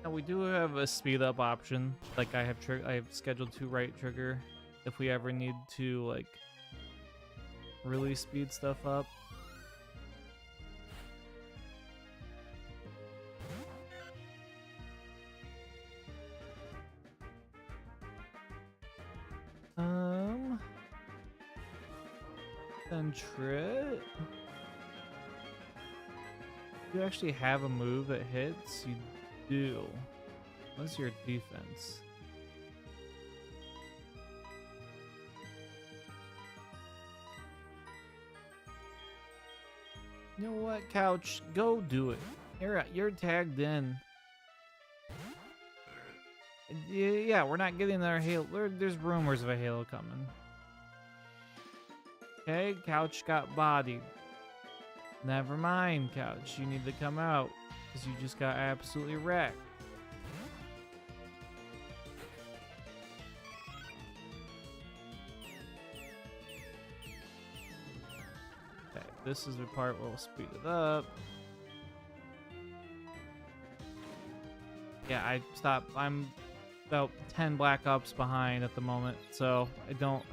Now we do have a speed up option. Like I have scheduled to right trigger if we ever need to like really speed stuff up. Trit. You actually have a move that hits? You do. What's your defense? You know what, Couch? Go do it. You're tagged in. Yeah, we're not getting our Halo. There's rumors of a Halo coming. Okay, Couch got bodied. Never mind, Couch. You need to come out because you just got absolutely wrecked. Okay, this is the part where we'll speed it up. Yeah, I stopped. I'm about 10 Black Ops behind at the moment, so I don't.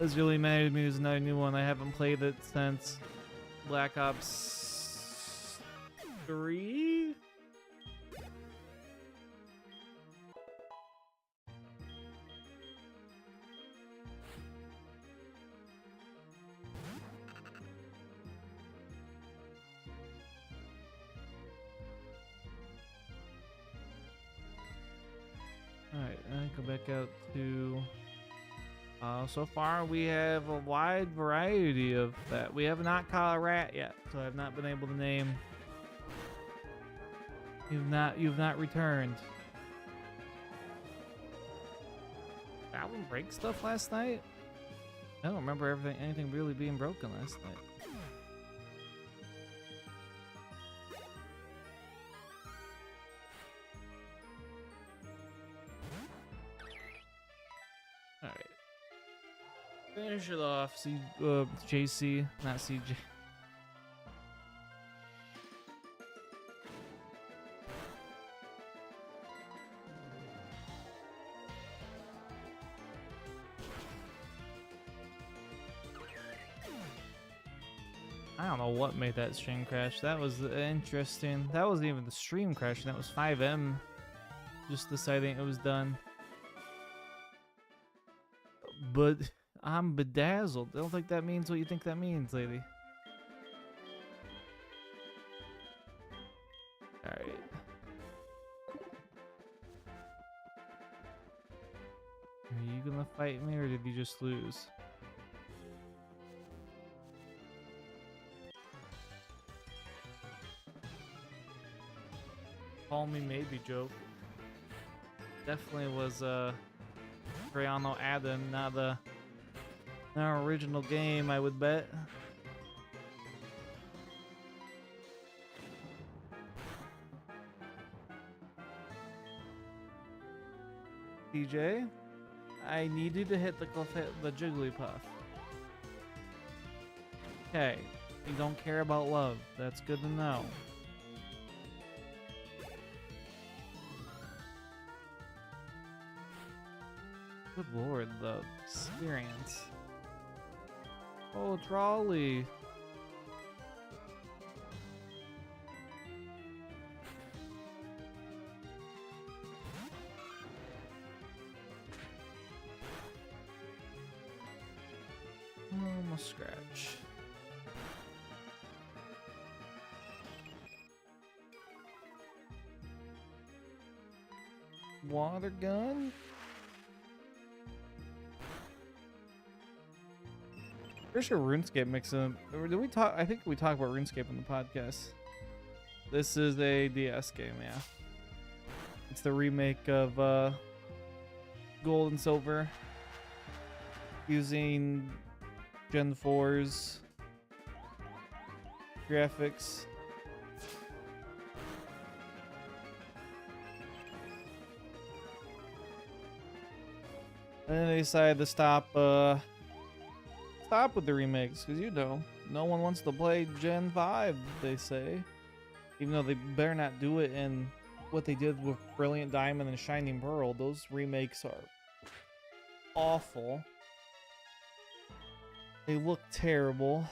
Doesn't really matter to me. There's another new one. I haven't played it since Black Ops 3. Alright, I go back out to... so far we have a wide variety of that. We have not caught a rat yet, so I've not been able to name. You've not returned. Album break stuff last night? I don't remember anything really being broken last night. Finish it off, JC, not CJ. I don't know what made that stream crash. That was interesting. That wasn't even the stream crashing. That was 5M just deciding it was done. But I'm bedazzled. I don't think that means what you think that means, lady. Alright. Are you gonna fight me or did you just lose? Call me maybe joke. Definitely was Brianna Adam, not our original game, I would bet. DJ, I need you to hit the Jigglypuff. Okay, you don't care about love. That's good to know. Good lord, the experience. Oh, trolley. Almost scratch. Water gun? Pretty sure RuneScape mixing. Did we talk? I think we talked about RuneScape in the podcast. This is a DS game, yeah. It's the remake of Gold and Silver using Gen 4's graphics. And then they decided to stop with the remakes because, you know, no one wants to play Gen 5, they say. Even though they better not do it in what they did with Brilliant Diamond and Shining Pearl. Those remakes are awful. They look terrible.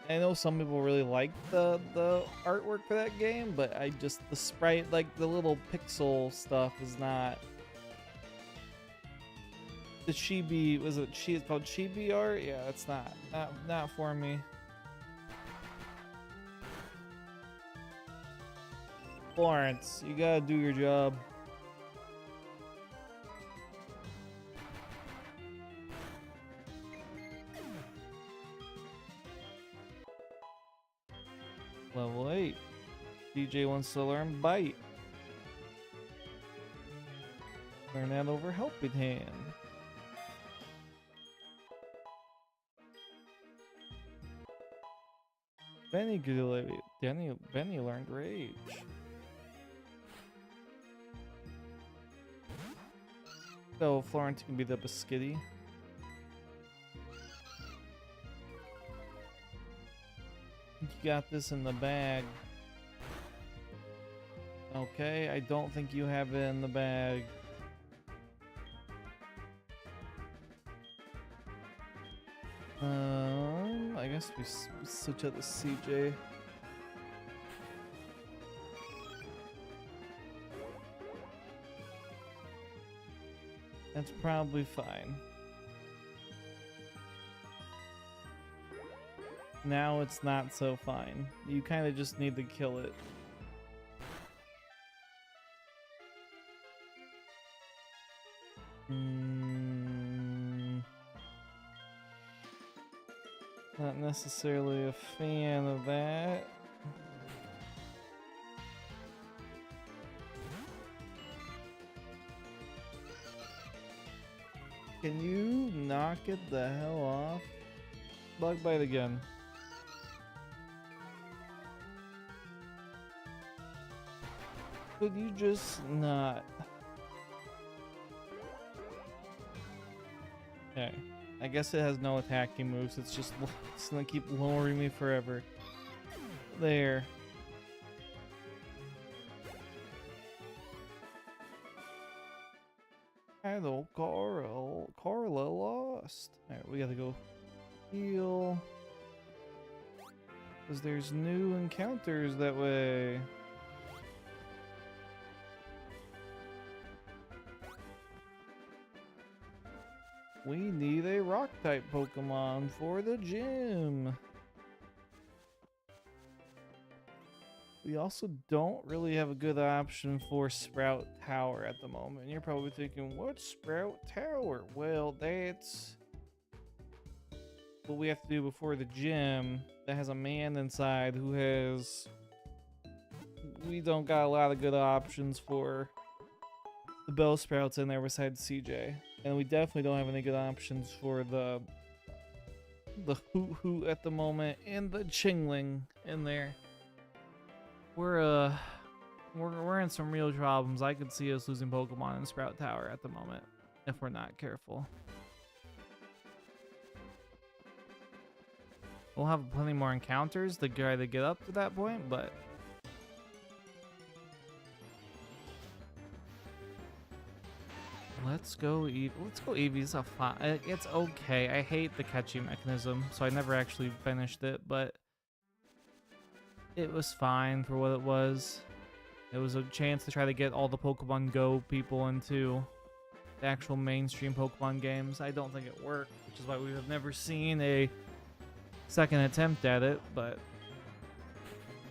I know some people really like the artwork for that game, but I just, the sprite, like the little pixel stuff is not. The chibi, was it it's called chibi art? Yeah, it's not for me. Florence, you gotta do your job. Level 8. DJ wants to learn Bite. Learn that over Helping Hand. Benny learned Rage. So Florence can be the Biscuity. You got this in the bag. Okay, I don't think you have it in the bag. I guess we switch out the CJ. That's probably fine. Now it's not so fine. You kind of just need to kill it. Not necessarily a fan of that. Can you knock it the hell off? Bug bite again. Could you just not? Okay. I guess it has no attacking moves. It's just it's gonna keep lowering me forever. There. Hello, Carla lost. Alright, we gotta go heal. Because there's new encounters that way. We need a rock type Pokemon for the gym. We also don't really have a good option for Sprout Tower at the moment. You're probably thinking, what's Sprout Tower? Well, that's what we have to do before the gym that has a man inside who has... We don't got a lot of good options for the Bellsprouts in there besides CJ. And we definitely don't have any good options for the Hoot Hoot at the moment and the Chingling in there. We're in some real problems. I could see us losing Pokemon in Sprout Tower at the moment if we're not careful. We'll have plenty more encounters to try to get up to that point, but let's go Eevee. Let's go Eevee's a fine. It's okay. I hate the catching mechanism, so I never actually finished it, but it was fine for what it was. It was a chance to try to get all the Pokemon Go people into the actual mainstream Pokemon games. I don't think it worked, which is why we have never seen a second attempt at it, but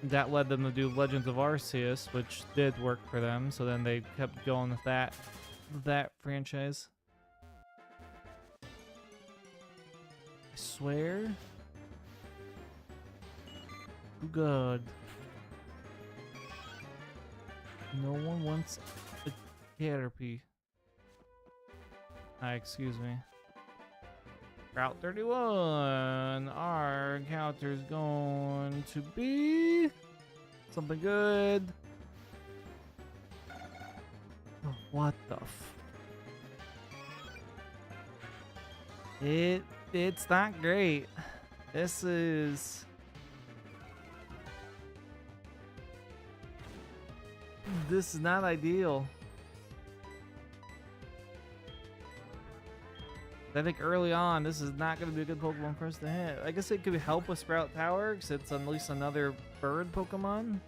that led them to do Legends of Arceus, which did work for them, so then they kept going with that franchise. I swear Too good. No one wants a Caterpie. Excuse me. Route 31. Our encounter's going to be something good. Oh, what the it's not great. This is not ideal. I think early on, this is not going to be a good Pokemon for us to hit. I guess it could help with Sprout Tower, because it's at least another bird Pokemon.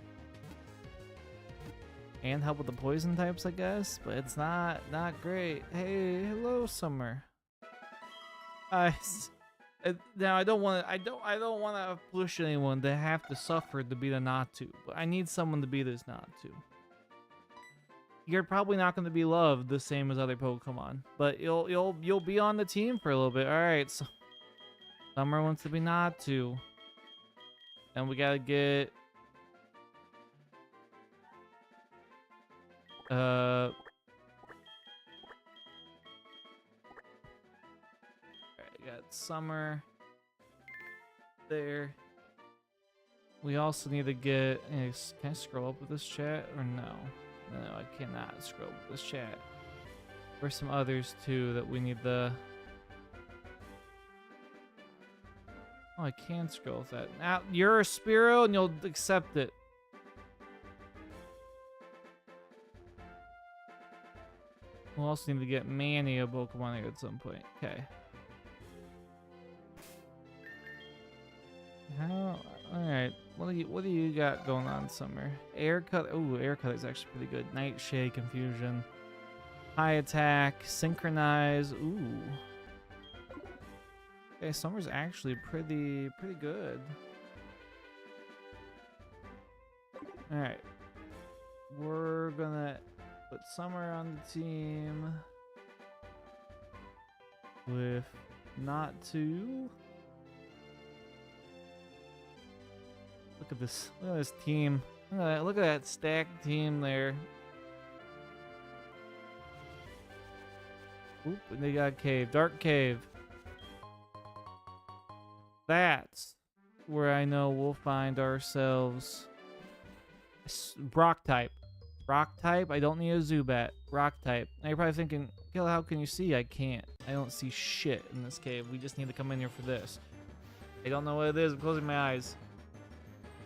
And help with the poison types, I guess. But it's not great. Hey, hello, Summer. Now I don't want to push anyone to have to suffer to be the Natu, but I need someone to be this Natu. You're probably not going to be loved the same as other Pokemon, but you'll be on the team for a little bit. All right, so Summer wants to be Natu, and we gotta get alright, got Summer there. We also need to get. Can I scroll up with this chat or no? No, I cannot scroll with this chat. There's some others too that we need the. Oh, I can scroll with that. Now you're a Spearow and you'll accept it. We'll also need to get Manny a Pokemon here at some point. Okay. How? All right. What do you got going on, Summer? Air cut. Oh, air cut is actually pretty good. Nightshade, Confusion, High Attack, Synchronize. Ooh. Okay, Summer's actually pretty good. All right. We're gonna put Summer on the team with not two. Look at this. Look at this team. Look at that stacked team there. Oop, and they got a cave. Dark cave. That's where I know we'll find ourselves Rock type. Rock type? I don't need a Zubat. Rock type. Now you're probably thinking, Gil, how can you see? I can't. I don't see shit in this cave. We just need to come in here for this. I don't know what it is. I'm closing my eyes.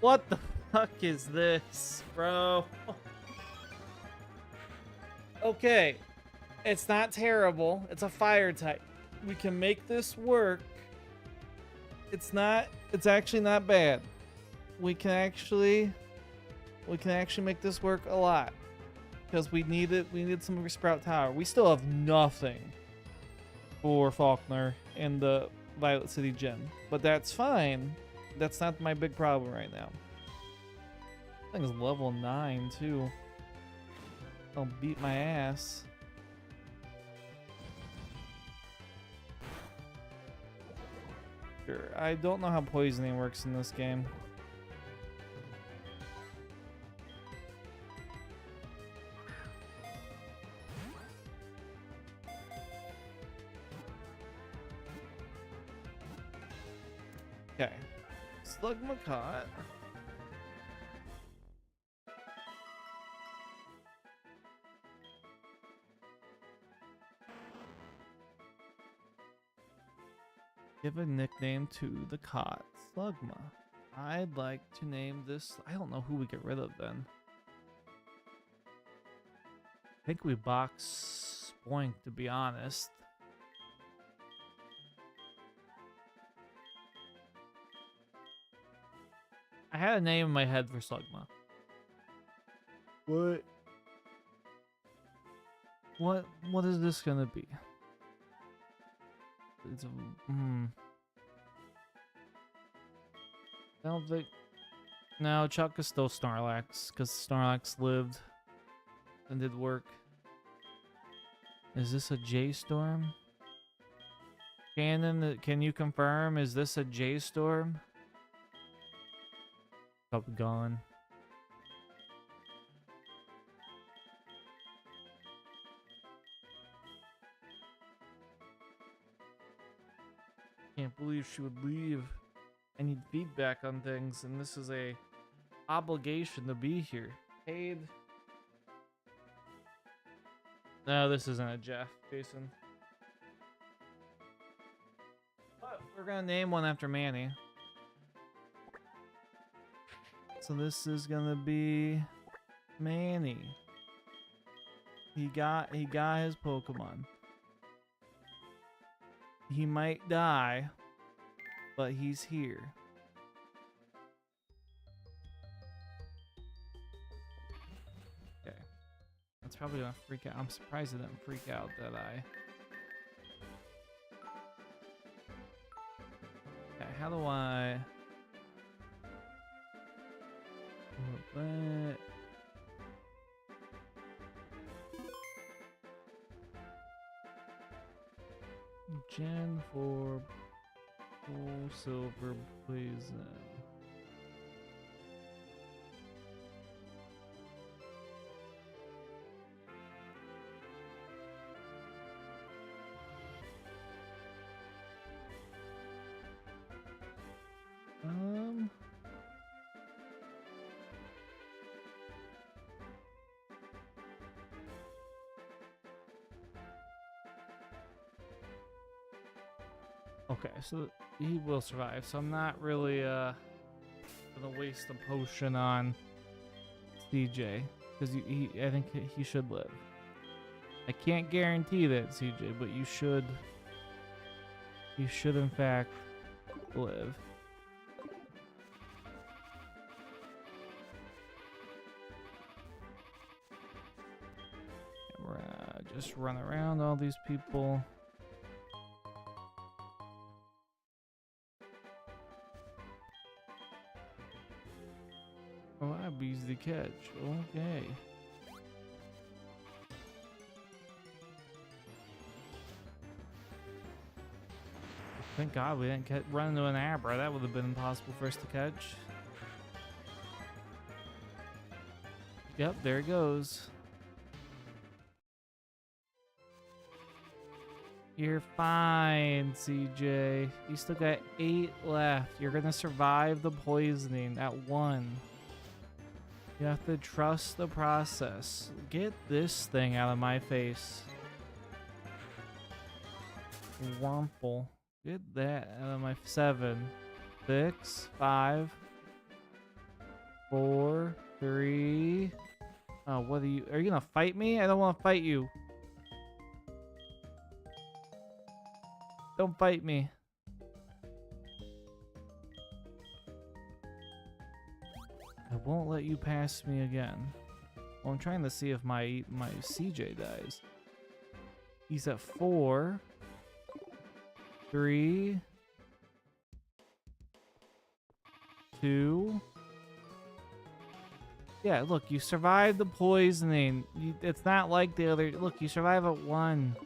What the fuck is this, bro? Okay. It's not terrible. It's a fire type. We can make this work. It's actually not bad. We can actually make this work a lot. Because we needed some Sprout Tower. We still have nothing for Faulkner in the Violet City Gym. But that's fine. That's not my big problem right now. I think it's level 9 too. I'll beat my ass. Sure. I don't know how poisoning works in this game. Okay. Slugma caught. Give a nickname to the cot. Slugma. I'd like to name this. I don't know who we get rid of then. I think we box Spoink, to be honest. I had a name in my head for Slugma. What is this gonna be? It's I don't think. No, Chuck is still Snorlax because Snorlax lived and did work. Is this a J-Storm? Cannon, can you confirm? Is this a J-Storm? Probably gone. Can't believe she would leave. I need feedback on things, and this is a obligation to be here. Paid. No, this isn't a Jeff, Jason. But we're gonna name one after Manny. So this is gonna be Manny. He got his Pokemon. He might die, but he's here. Okay. That's probably gonna freak out. I'm surprised it didn't freak out that I... Okay, how do I... But... Gen 4 full silver poison. Okay, so he will survive. So I'm not really gonna waste a potion on CJ because I think he should live. I can't guarantee that, CJ, but you should in fact live. And we're gonna just run around all these people. Oh, I bees the catch. Okay. Thank God we didn't run into an Abra. That would have been impossible for us to catch. Yep, there it goes. You're fine, CJ. You still got 8 left. You're gonna survive the poisoning at 1. You have to trust the process. Get this thing out of my face. Womple. Get that out of my 7, 6, 5, 4, 3. Oh, what are you gonna fight me? I don't want to fight you. Don't fight me. I won't let you pass me again. Well, I'm trying to see if my CJ dies. He's at 4, 3, 2. Yeah, look, you survived the poisoning. It's not like the other. Look, you survive at 1.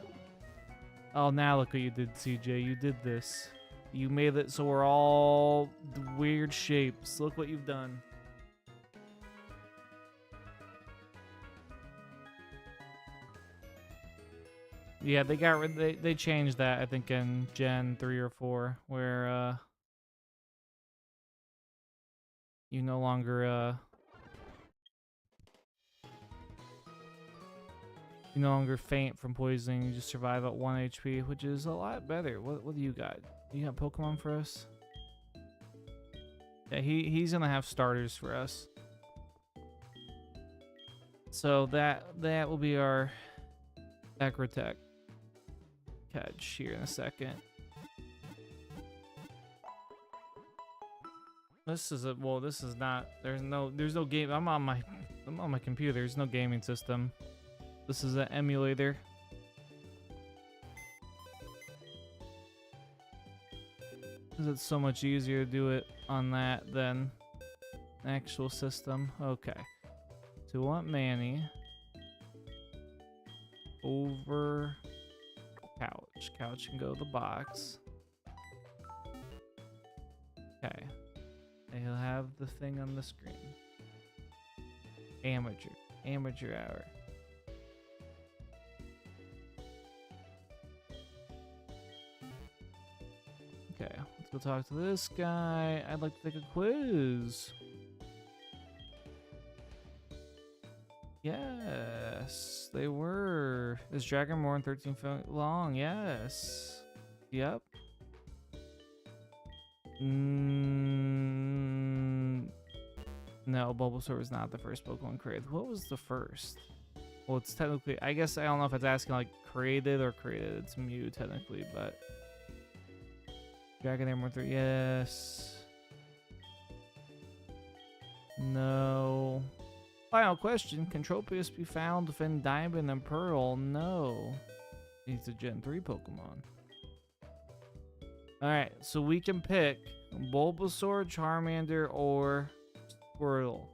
Oh, now look what you did, CJ. You did this. You made it so we're all weird shapes. Look what you've done. Yeah, they changed that, I think, in Gen 3 or 4, where you no longer faint from poisoning. You just survive at 1 HP, which is a lot better. What do you got? You got Pokemon for us? Yeah, he's gonna have starters for us. So that will be our Acrotech catch here in a second. This is not. There's no game. I'm on my computer. There's no gaming system. This is an emulator. Because it's so much easier to do it on that than an actual system. Okay. So we want Manny over Couch. Couch can go to the box. Okay. He'll have the thing on the screen. Amateur hour. Okay, let's go talk to this guy. I'd like to take a quiz. Yes, they were. Is Dragon more than 13 feet long? Yes. Yep. No, Bulbasaur was not the first Pokemon created. What was the first? Well, it's technically, I guess, I don't know if it's asking like created or created. It's Mew technically, but Dragon More 3, yes. No. Final question, can Tropius be found within Diamond and Pearl? No. He's a Gen 3 Pokemon. Alright, so we can pick Bulbasaur, Charmander, or Squirtle.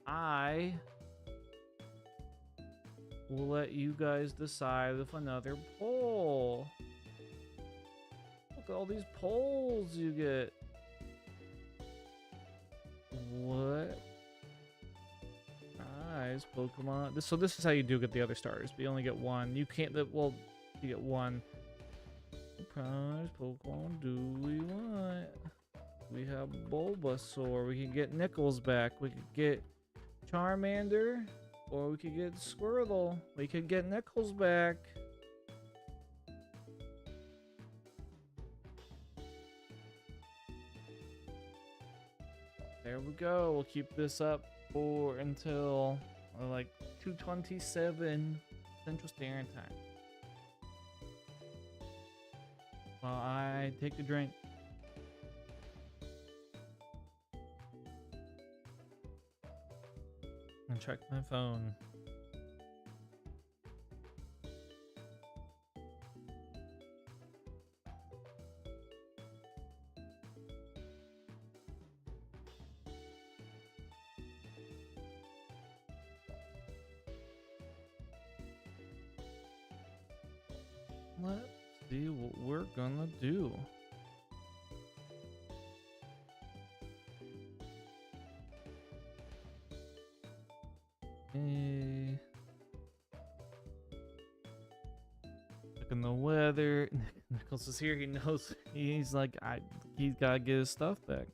I will let you guys decide with another poll. Look at all these polls you get. What? Nice Pokemon. So this is how you do get the other stars. But you only get one. You can't. Well, you get one. What prize Pokemon do we want? We have Bulbasaur. We can get Nickels back. We could get Charmander, or we could get Squirtle. We could get Nickels back. There we go. We'll keep this up for until like 2:27 Central Standard Time. While I take a drink. And check my phone. Let's see what we're gonna do. Looking the weather. Nichols is here. He knows. He's like, he's gotta get his stuff back.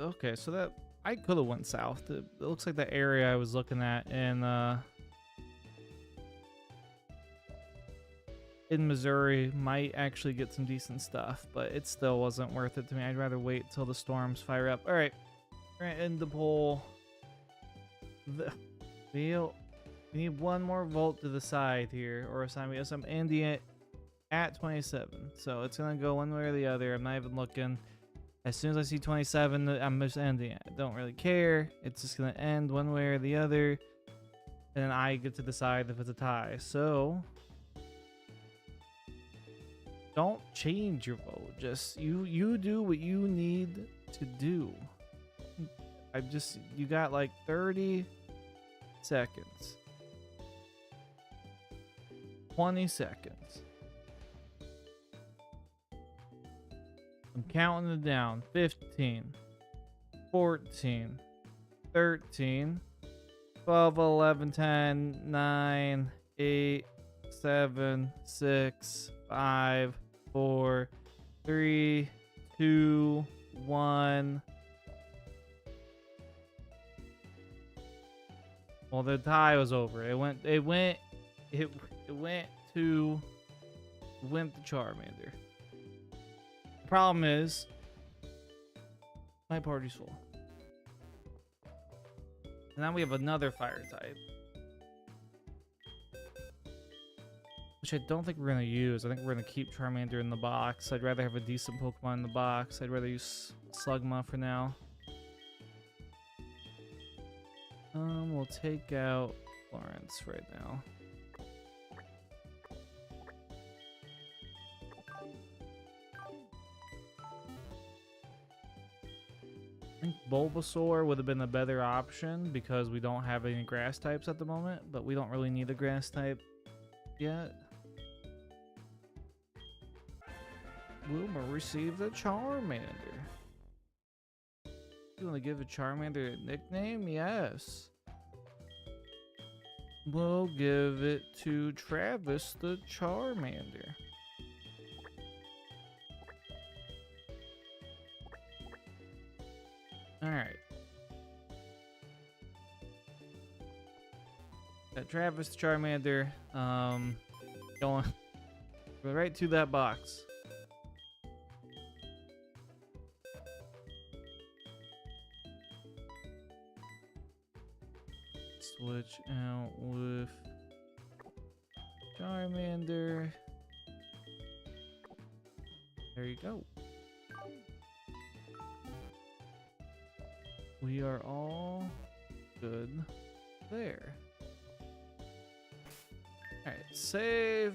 Okay, so that I could have went south. It looks like the area I was looking at in Missouri might actually get some decent stuff, but it still wasn't worth it to me. I'd rather wait till the storms fire up. All right, we're gonna end the poll. We need one more vote to the side here, or assign me. I'm ending it at 27, so it's gonna go one way or the other. I'm not even looking. As soon as I see 27, I'm just ending it. I don't really care. It's just going to end one way or the other. And then I get to decide if it's a tie. So, don't change your vote. Just, you do what you need to do. You got like 30 seconds. 20 seconds. I'm counting it down. 15, 14, 13, 12, 11, 10, 9, 8, 7, 6, 5, 4, 3, 2, 1. Well, the tie was over. It went to Charmander. Problem is, my party's full. Now we have another fire type. which I don't think we're going to use. I think we're going to keep Charmander in the box. I'd rather have a decent Pokemon in the box. I'd rather use Slugma for now. We'll take out Florence right now. I think Bulbasaur would have been a better option because we don't have any grass types at the moment, but we don't really need a grass type yet. Wilma received a Charmander. You want to give a Charmander a nickname? Yes. We'll give it to Travis the Charmander. Alright. Got Travis the Charmander. Going right to that box. Switch out with Charmander. There you go. We are all good there. Alright, save.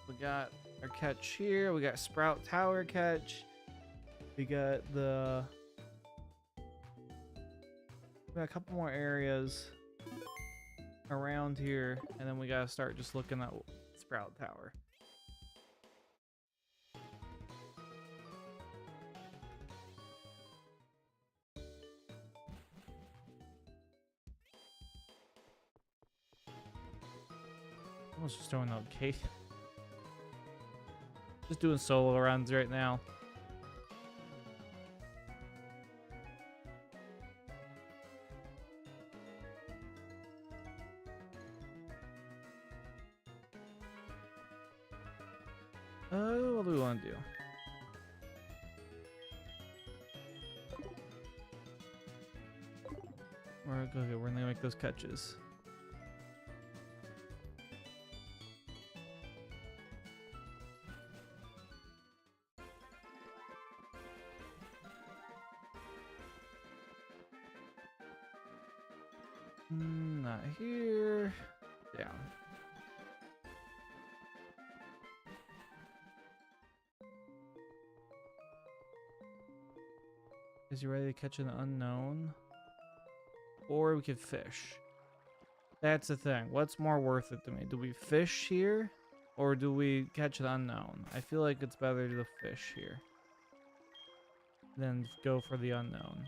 We got our catch here. We got Sprout Tower catch. We got a couple more areas around here, and then we gotta start just looking at Sprout Tower. I was just throwing out Kate. Just doing solo runs right now. What do we want to do? We're gonna make those catches. Not here. Down. Is you ready to catch an unknown? Or we could fish. That's the thing. What's more worth it to me? Do we fish here? Or do we catch an unknown? I feel like it's better to fish here than go for the unknown.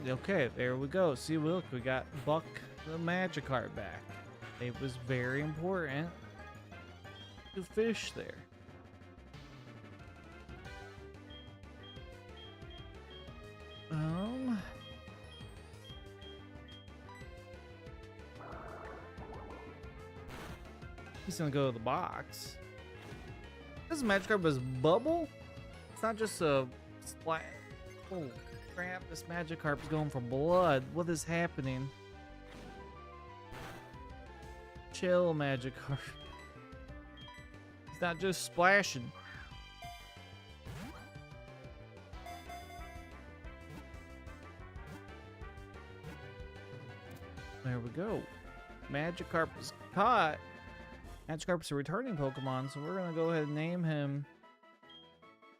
Okay, there we go. See, look, we got Buck the Magikarp back. It was very important to fish there. He's gonna go to the box. This Magikarp is bubble? It's not just a splat. Oh crap, this Magikarp is going for blood. What is happening? Chill, Magikarp. It's not just splashing. There we go. Magikarp is caught. Magikarp's a returning Pokemon, so we're gonna go ahead and name him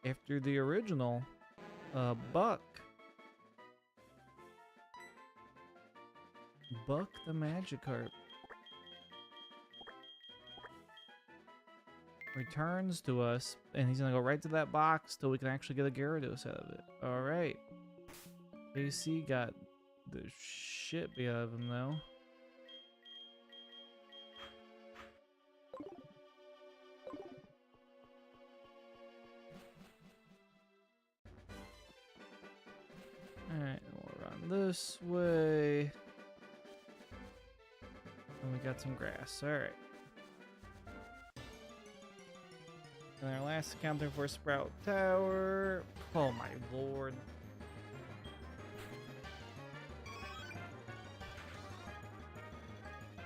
after the original, Buck. Buck the Magikarp. Returns to us, and he's gonna go right to that box till we can actually get a Gyarados out of it. Alright. AC got the shit beat out of him, though. Alright, we'll run this way. And we got some grass. Alright. And our last encounter for Sprout Tower. Oh my lord.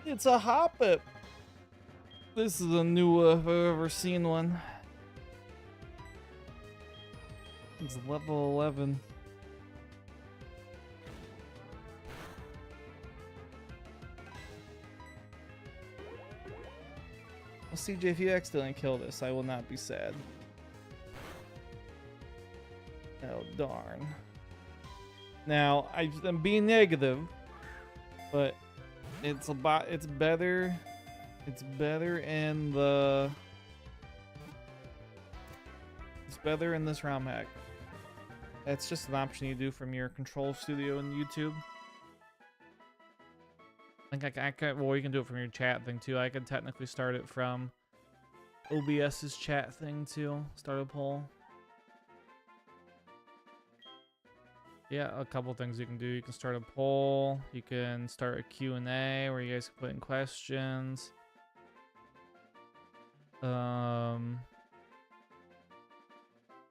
It's a Hoppip. This is a new if I've ever seen one. It's level 11. Well, CJ, if you accidentally kill this, I will not be sad. Oh, darn. Now, I'm being negative, but it's better. It's better in the... It's better in this ROM hack. That's just an option you do from your control studio in YouTube. I think I can, well, you can do it from your chat thing too. I could technically start it from OBS's chat thing too. Start a poll. Yeah, a couple things you can do. You can start a poll. You can start a Q&A where you guys can put in questions.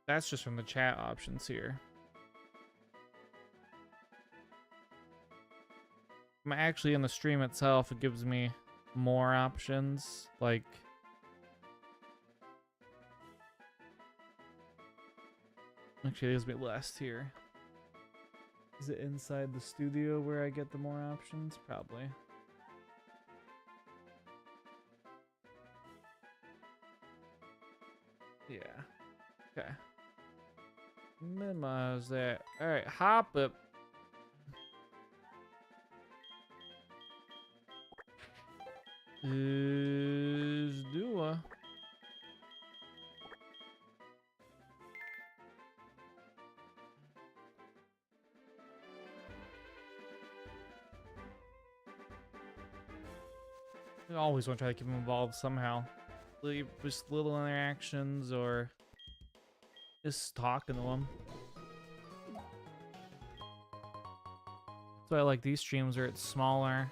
That's just from the chat options here. I'm actually in the stream itself, it gives me more options. Like, actually, it gives me less here. Is it inside the studio where I get the more options? Probably. Yeah. Okay. Minimize that. Alright, Hoppip. Is Dua. I always want to try to keep him involved somehow. Just little interactions or just talking to him. So I like these streams where it's smaller.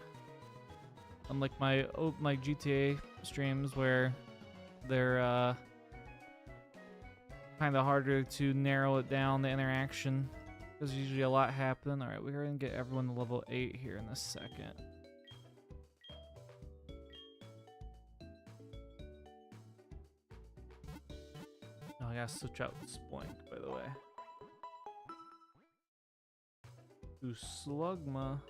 Unlike my GTA streams where they're kind of harder to narrow it down, the interaction. There's usually a lot happening. Alright, we're going to get everyone to level 8 here in a second. Oh, I gotta switch out Spoink, by the way. Ooh, Slugma.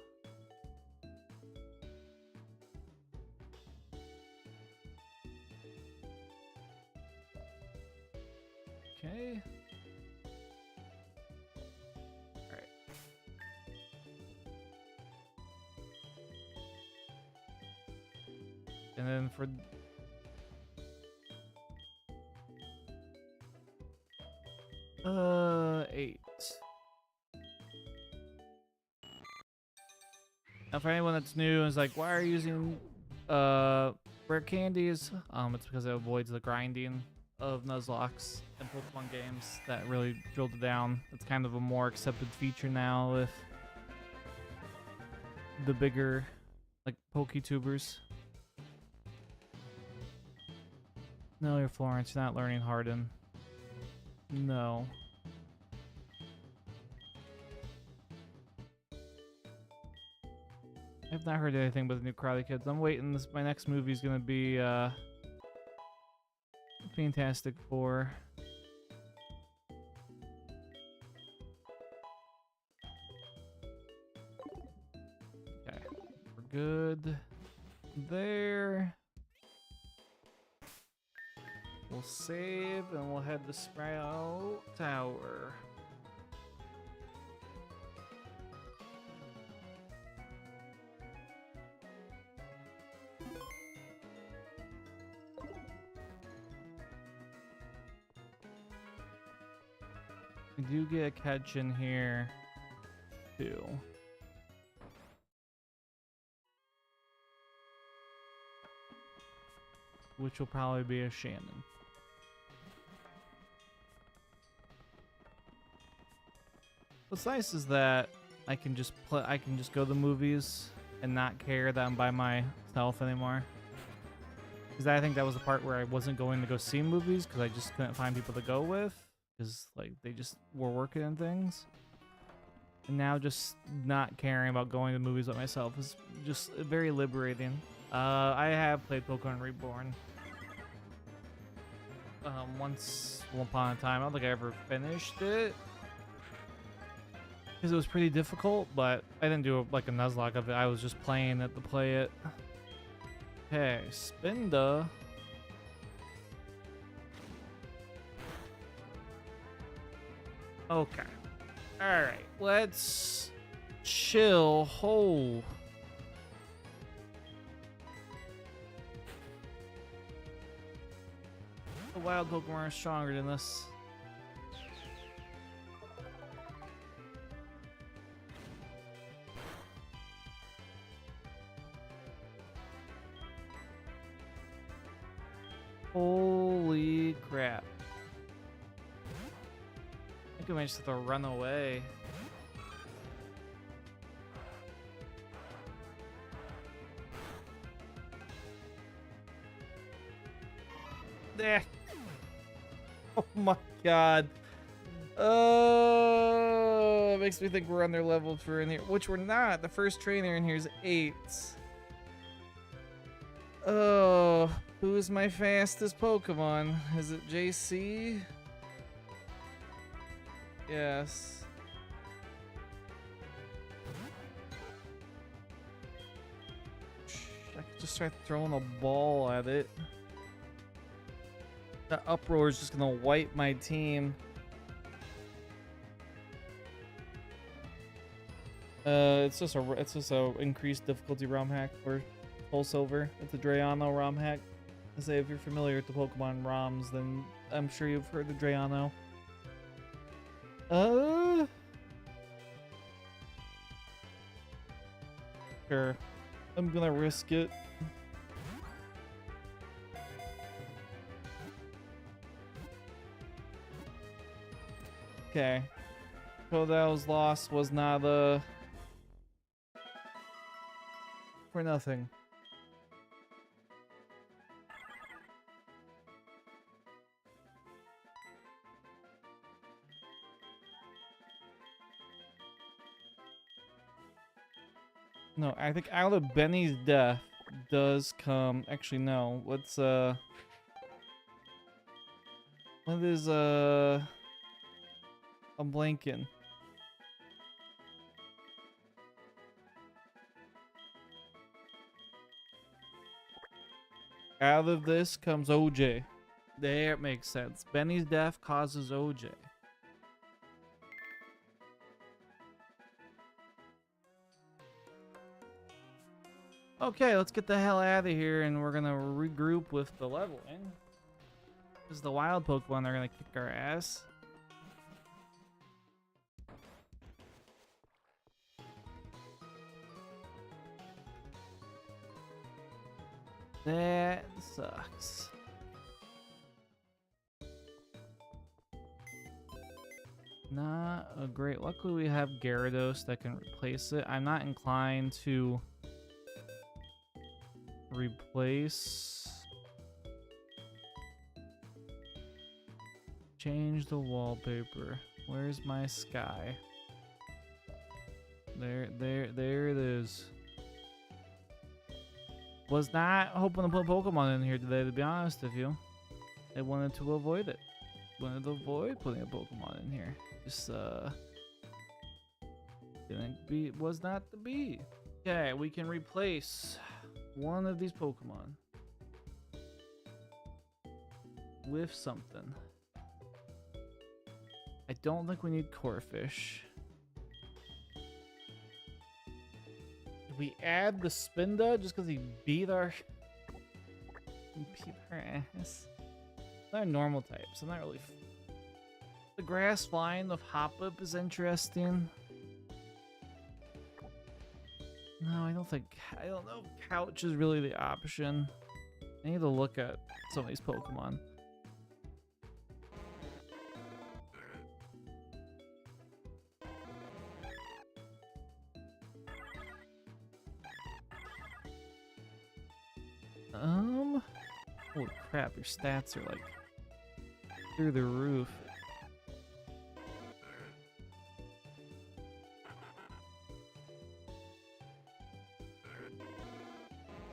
Okay. Alright. And then for... eight. Now for anyone that's new and is like, why are you using rare candies? It's because it avoids the grinding of Nuzlocks in Pokemon games. That really drilled it down. It's kind of a more accepted feature now with the bigger like PokeTubers. No, you're Florence, you're not learning Harden. No. I've not heard anything but the new Karate Kids. I'm waiting. My next movie is gonna be Fantastic Four. Okay, we're good there. We'll save and we'll head to Sprout Tower. We do get a catch in here too. Which will probably be a Shannon. What's nice is that I can just go to the movies and not care that I'm by myself anymore. Because I think that was the part where I wasn't going to go see movies because I just couldn't find people to go with. Because, like, they just were working and things. And now just not caring about going to movies by myself is just very liberating. I have played Pokemon Reborn. Once upon a time. I don't think I ever finished it. Because it was pretty difficult, but I didn't do like a Nuzlocke of it. I was just playing it to play it. Okay, Spinda. Okay. Alright, let's chill. Oh. The wild Pokemon are stronger than this. Holy crap. I think I might just have to run away. There. Oh my god. Oh, it makes me think we're under level for in here, which we're not. The first trainer in here is 8. Oh, who is my fastest Pokemon? Is it JC? Yes. I could just try throwing a ball at it. That uproar is just gonna wipe my team. It's just a increased difficulty ROM hack for Full Silver. It's a Drayano ROM hack. I say if you're familiar with the Pokemon ROMs, then I'm sure you've heard of Drayano. Sure. I'm gonna risk it. Okay. Totodle's loss was not for nothing. No, I think out of Benny's death does come. Actually, no. What is I'm blanking. Out of this comes OJ. There, it makes sense. Benny's death causes OJ. Okay, let's get the hell out of here, and we're gonna regroup with the leveling. Because the wild Pokemon are gonna kick our ass. That sucks. Not a great. Luckily, we have Gyarados that can replace it. I'm not inclined to replace. Change the wallpaper. Where's my sky? There it is. Was not hoping to put Pokemon in here today, to be honest with you. I wanted to avoid it. Wanted to avoid putting a Pokemon in here. Just was not to be. Okay, we can replace one of these Pokemon with something. I don't think we need Corphish. We add the Spinda just because he beat our ass. They're normal types. I'm not really. The grass flying with Hop-Up is interesting. No, I don't know if Couch is really the option. I need to look at some of these Pokemon. Holy crap, your stats are like through the roof.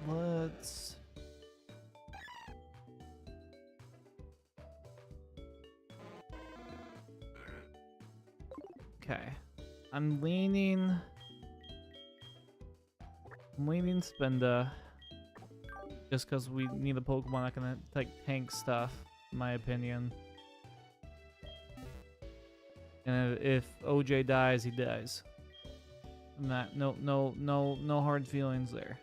Let's... Okay. I'm leaning Spinda. Just because we need a Pokemon that can like tank stuff, in my opinion. And if OJ dies, he dies. No hard feelings there.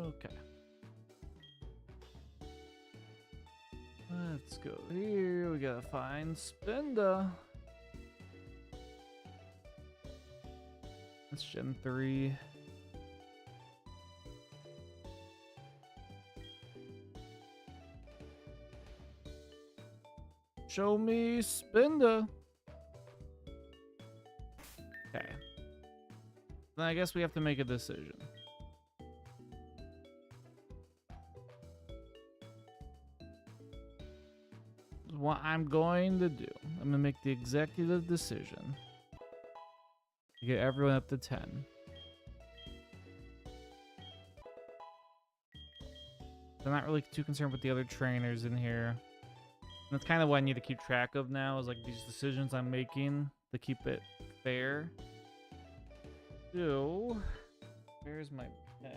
Okay. Let's go here. We gotta find Spinda. That's Gen 3. Show me Spinda. Okay. Then I guess we have to make a decision. What I'm going to do, I'm gonna make the executive decision to get everyone up to 10. I'm not really too concerned with the other trainers in here. And that's kind of what I need to keep track of now, is like these decisions I'm making to keep it fair. So, where's my pen?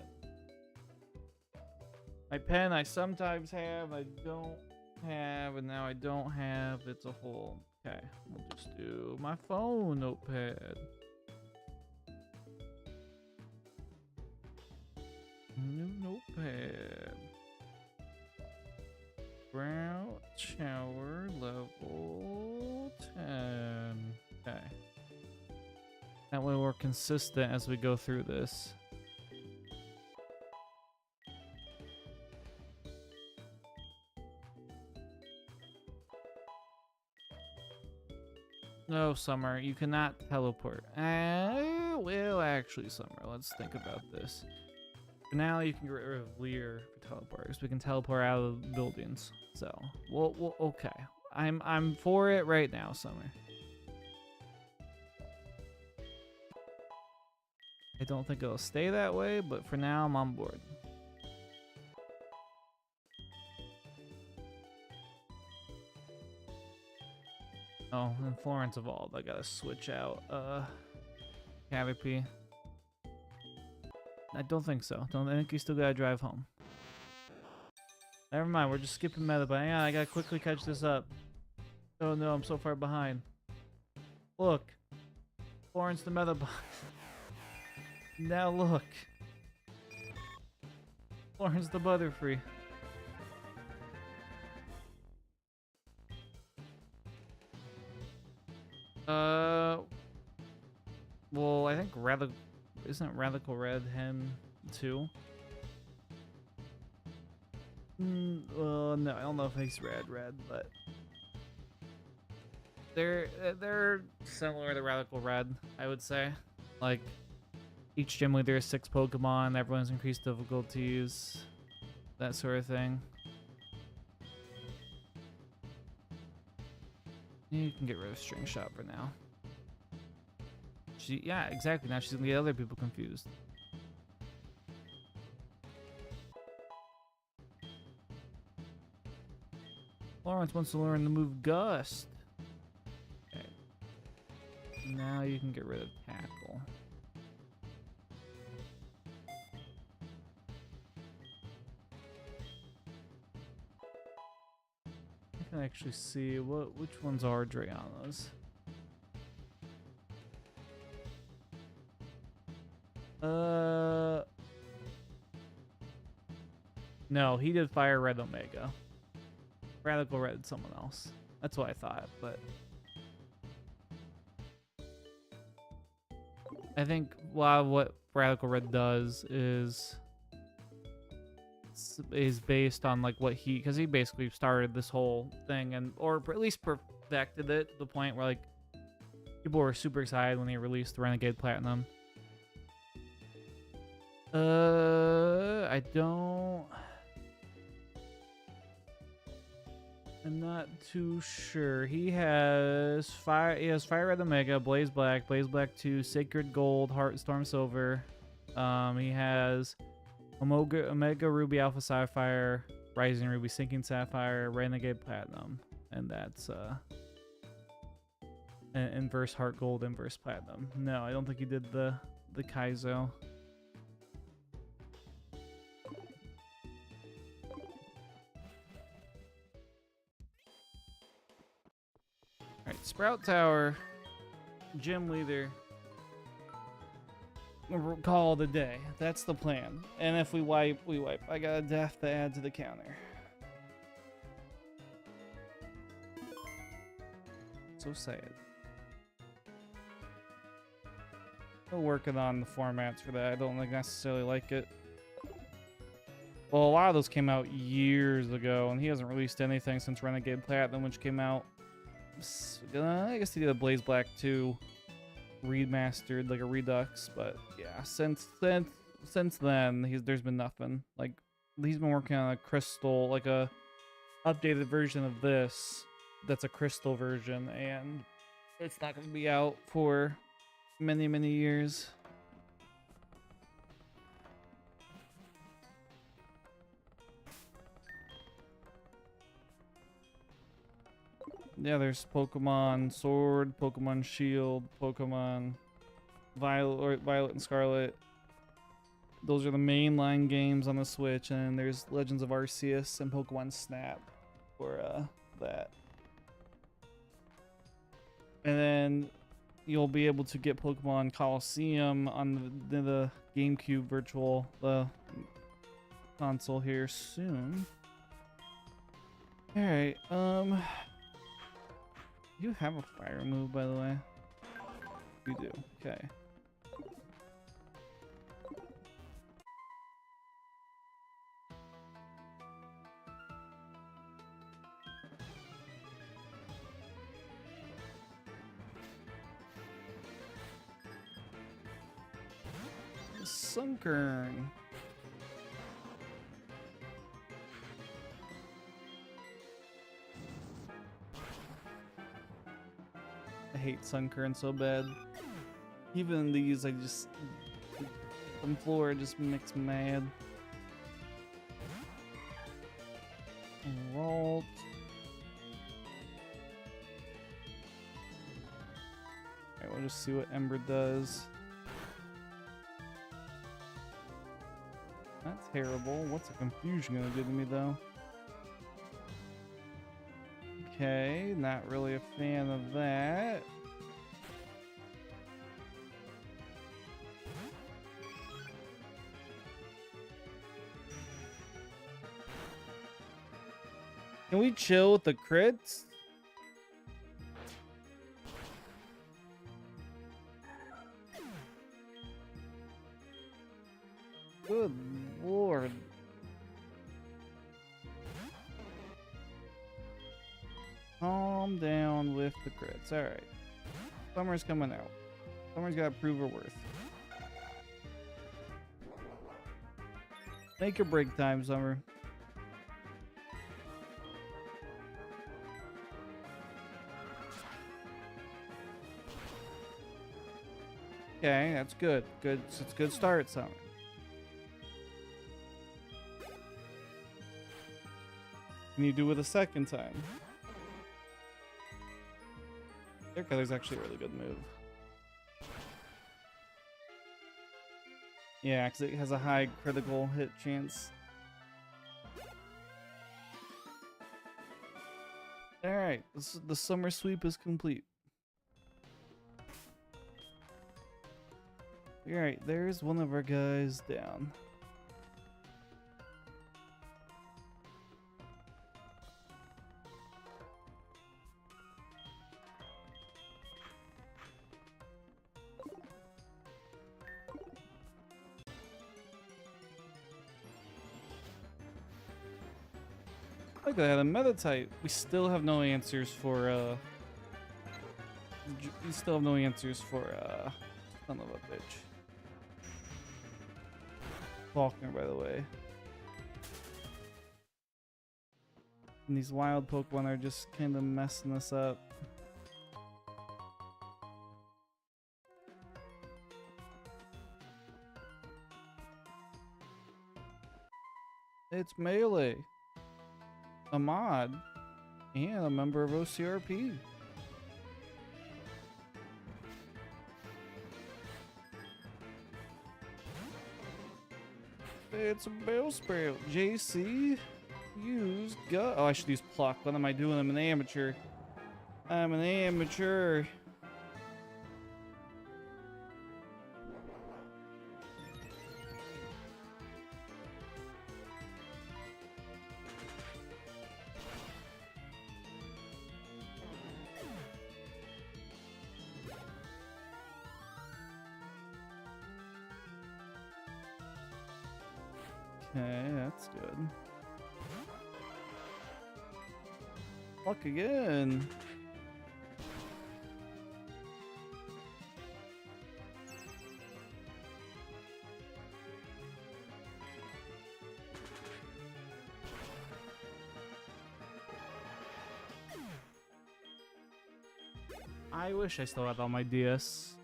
My pen I sometimes have, I don't have, and now I don't have. It's a whole... Okay, we'll just do my phone notepad. New notepad. Grout shower level 10. Okay. That way we're consistent as we go through this. No, Summer, you cannot teleport. Well, actually, Summer, let's think about this. For now, you can get rid of Lear for teleporters. We can teleport out of buildings. So, well, okay. I'm for it right now, Summer. I don't think it'll stay that way, but for now, I'm on board. Oh, and Florence evolved. I gotta switch out Caterpie. I don't think so. I think you still gotta drive home. Never mind, we're just skipping meta, but hang on, I gotta quickly catch this up. Oh no, I'm so far behind. Look. Florence the meta bot. Now look. Florence the Butterfree. Well, I think isn't Radical Red him too? No, I don't know if he's red, but they're similar to Radical Red, I would say. Like, each gym leader has 6 Pokemon, everyone's increased difficulties, that sort of thing. You can get rid of String Shot for now. Yeah, exactly. Now she's gonna get other people confused. Florence wants to learn the move Gust. Okay. Now you can get rid of Tackle. I can actually see which ones are Drayana's. No, he did Fire Red Omega. Radical Red someone else. That's what I thought, but I think a lot of what Radical Red does is based on like what because he basically started this whole thing or at least perfected it to the point where like people were super excited when he released the Renegade Platinum. I'm not too sure. He has Fire Red Omega, Blaze Black 2, Sacred Gold, Heartstorm Silver. He has Omega Ruby Alpha Sapphire, Rising Ruby Sinking Sapphire, Renegade Platinum, and that's Inverse Heart Gold, Inverse Platinum. No, I don't think he did the Kaizo. Alright, Sprout Tower, Gym Leader. Call it a day. That's the plan. And if we wipe, we wipe. I got a death to add to the counter. So sad. Still working on the formats for that. I don't necessarily like it. Well, a lot of those came out years ago, and he hasn't released anything since Renegade Platinum, which came out. I guess he did a Blaze Black 2 remastered, like a Redux, but yeah, since then there's been nothing. Like he's been working on a crystal, like a updated version of this that's a crystal version, and it's not going to be out for many years. Yeah, there's Pokemon Sword, Pokemon Shield, Pokemon Violet and Scarlet. Those are the mainline games on the Switch, and there's Legends of Arceus and Pokemon Snap for that. And then you'll be able to get Pokemon Coliseum on the GameCube Virtual console here soon. All right, you have a fire move, by the way. You do. Okay. Sunkern. I hate Sunkern so bad. Even these, I just... Some floor just makes me mad. Vault. Alright, we'll just see what Ember does. That's terrible. What's a confusion gonna do to me, though? Okay, not really a fan of that. Can we chill with the crits? Good lord. Calm down with the crits. Alright. Summer's coming out. Summer's got to prove her worth. Make or break time, Summer. Okay, that's good. Good. It's a good start, Summer. Can you do it a second time? Their color's actually a really good move. Yeah, because it has a high critical hit chance. Alright, the summer sweep is complete. Alright, there's one of our guys down. Look at that, a meta type. We still have no answers for we still have no answers for son of a bitch. Faulkner, by the way. And these wild Pokemon are just kind of messing us up. It's Melee, a mod, and a member of OCRP. It's a Bellsprout. JC, use gut. Oh, I should use pluck. What am I doing? I'm an amateur. I'm an amateur. Okay, that's good. Fuck again. I wish I still had all my DS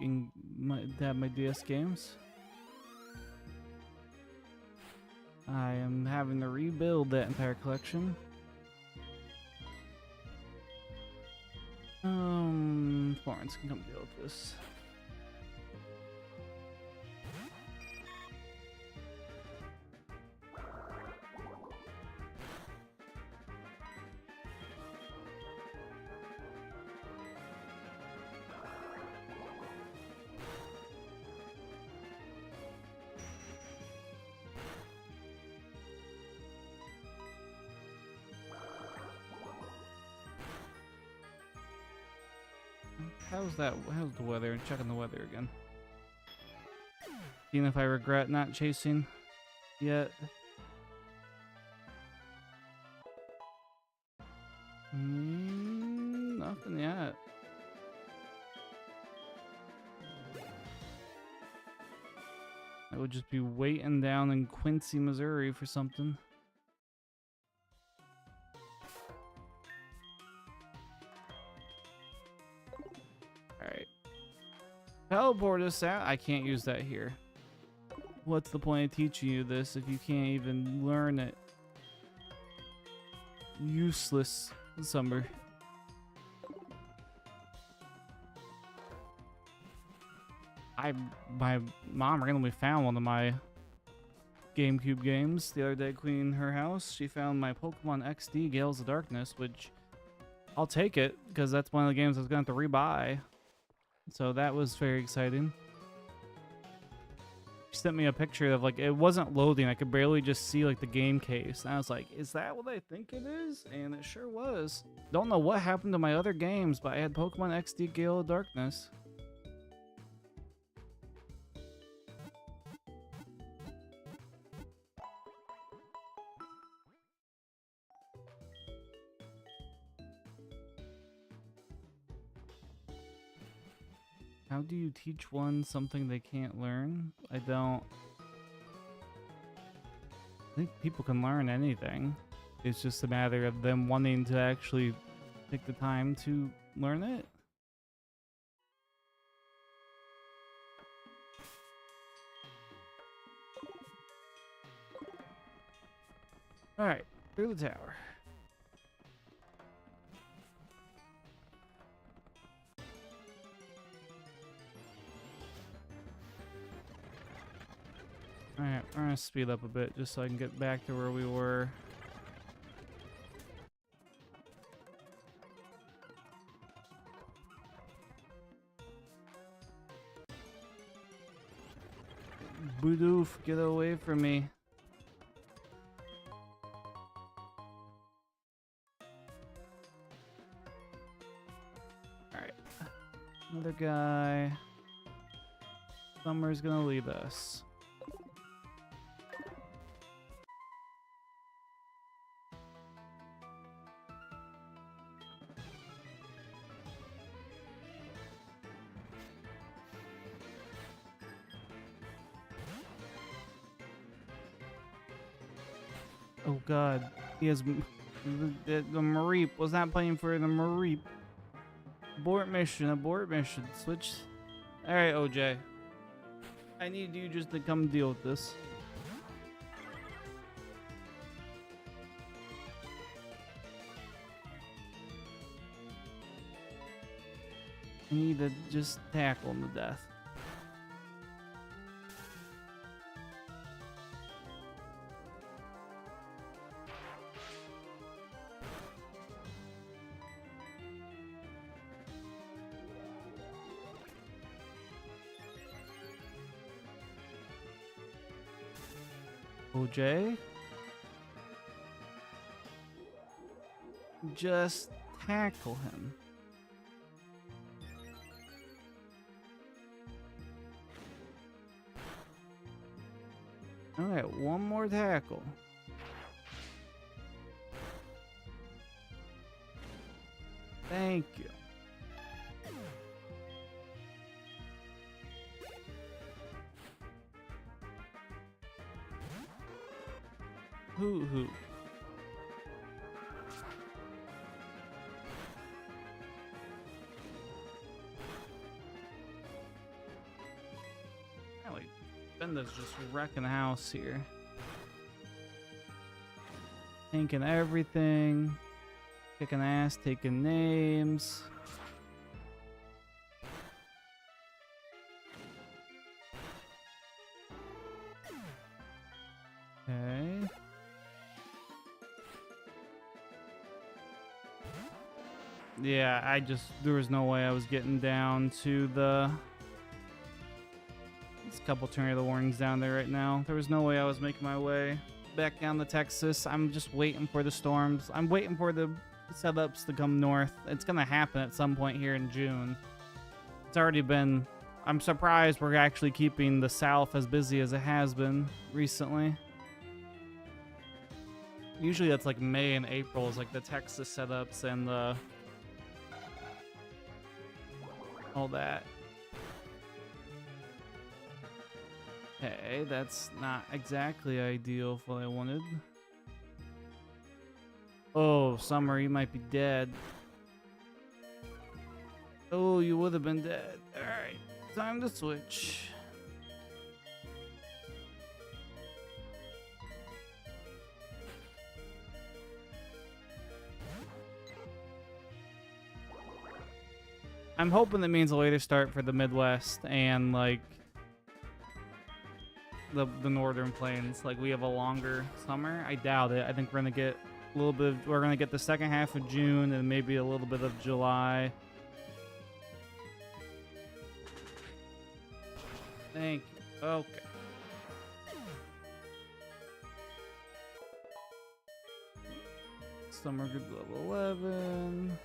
my DS games. I am having to rebuild that entire collection. Florence can come deal with this. How's the weather? Checking the weather again. Seeing if I regret not chasing yet. Nothing yet. I would just be waiting down in Quincy, Missouri for something. Teleport us out. I can't use that here. What's the point of teaching you this if you can't even learn it? Useless summer. My mom randomly found one of my GameCube games the other day cleaning her house. She found my Pokemon XD Gales of Darkness, which I'll take it because that's one of the games I was going to have to rebuy. So that was very exciting. She sent me a picture of, like, it wasn't loading. I could barely just see, like, the game case. And I was like, is that what I think it is? And it sure was. Don't know what happened to my other games, but I had Pokemon XD Gale of Darkness. How do you teach one something they can't learn? I think people can learn anything. It's just a matter of them wanting to actually take the time to learn it. Alright, through the tower. Alright, we're gonna speed up a bit just so I can get back to where we were. Boodoof, get away from me. Alright. Another guy. Summer's gonna lead us. Oh god. He has the Mareep. Was not playing for the Mareep. Abort mission. Abort mission. Switch. Alright, OJ. I need you just to come deal with this. I need to just tackle him to death. OJ? Just tackle him. Alright, one more tackle. Thank you. Hoo. Like, Benda's just wrecking the house here. Tanking everything. Kicking ass, taking names. Okay. Yeah, there was no way I was getting down to the... There's a couple tornado warnings down there right now. There was no way I was making my way back down to Texas. I'm just waiting for the storms. I'm waiting for the setups to come north. It's gonna happen at some point here in June. It's already been... I'm surprised we're actually keeping the South as busy as it has been recently. Usually that's like May and April is like the Texas setups and the... all that. Okay, that's not exactly ideal for what I wanted. Oh, Summer, you might be dead. Oh, you would have been dead. Alright, time to switch. I'm hoping that means a later start for the Midwest and like the northern plains. Like we have a longer summer. I doubt it. I think we're gonna get a little bit. We're gonna get the second half of June and maybe a little bit of July. Thank you. Okay. Summer good level 11.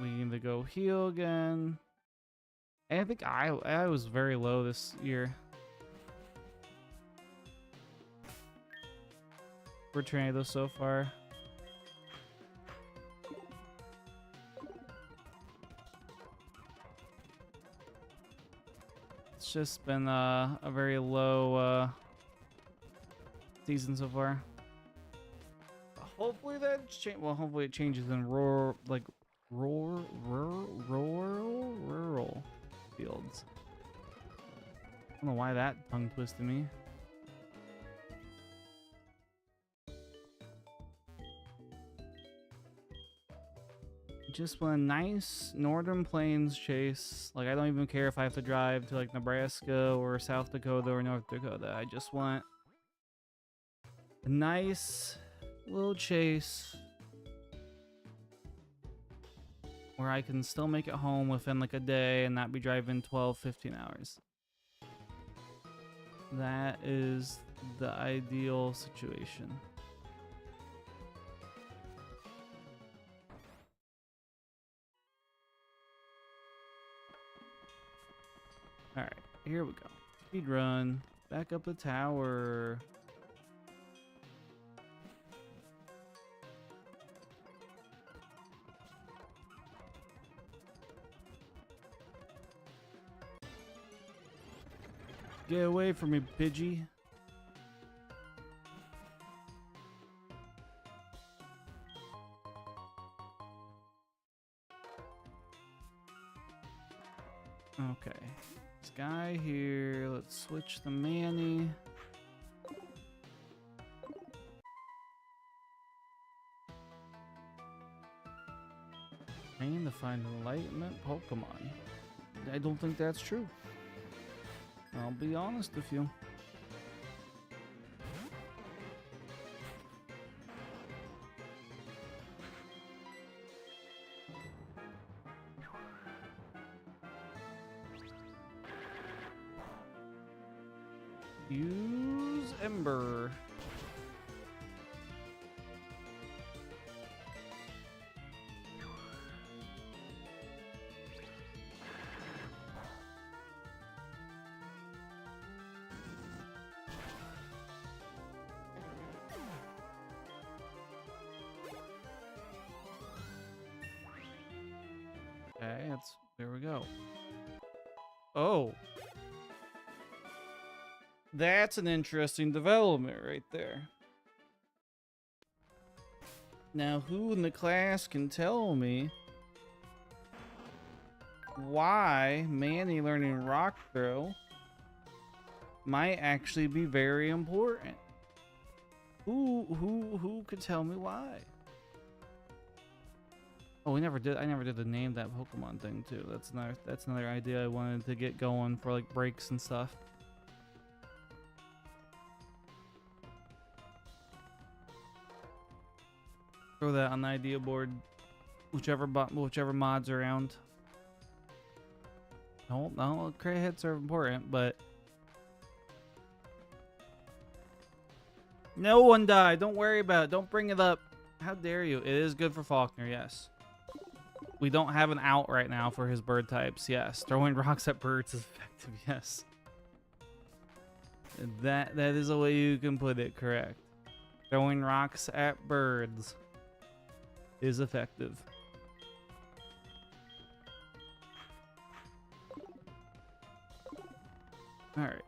We need to go heal again. And I think I was very low this year. For tornadoes so far. It's just been a very low season so far. Hopefully that hopefully it changes in rural fields. I don't know why that tongue twisted me. Just want a nice northern plains chase. Like I don't even care if I have to drive to like Nebraska or South Dakota or North Dakota. I just want a nice little chase where I can still make it home within like a day and not be driving 12-15 hours. That is the ideal situation. Alright, here we go. Speed run. Back up the tower. Get away from me, Pidgey. guy here. Let's switch the Manny. Trying to find enlightenment Pokemon. I don't think that's true. I'll be honest with you. Use Ember. Okay, there we go. Oh. That's an interesting development right there. Now, who in the class can tell me why Manny learning Rock Throw might actually be very important? Who could tell me why? Oh, I never did the name that Pokemon thing too. That's another idea I wanted to get going for like breaks and stuff. Throw that on the idea board, whichever mods around. No, crit hits are important, but no one died. Don't worry about it. Don't bring it up. How dare you? It is good for Faulkner, yes. We don't have an out right now for his bird types, yes. Throwing rocks at birds is effective, yes. That is a way you can put it, correct. Throwing rocks at birds is effective. All right.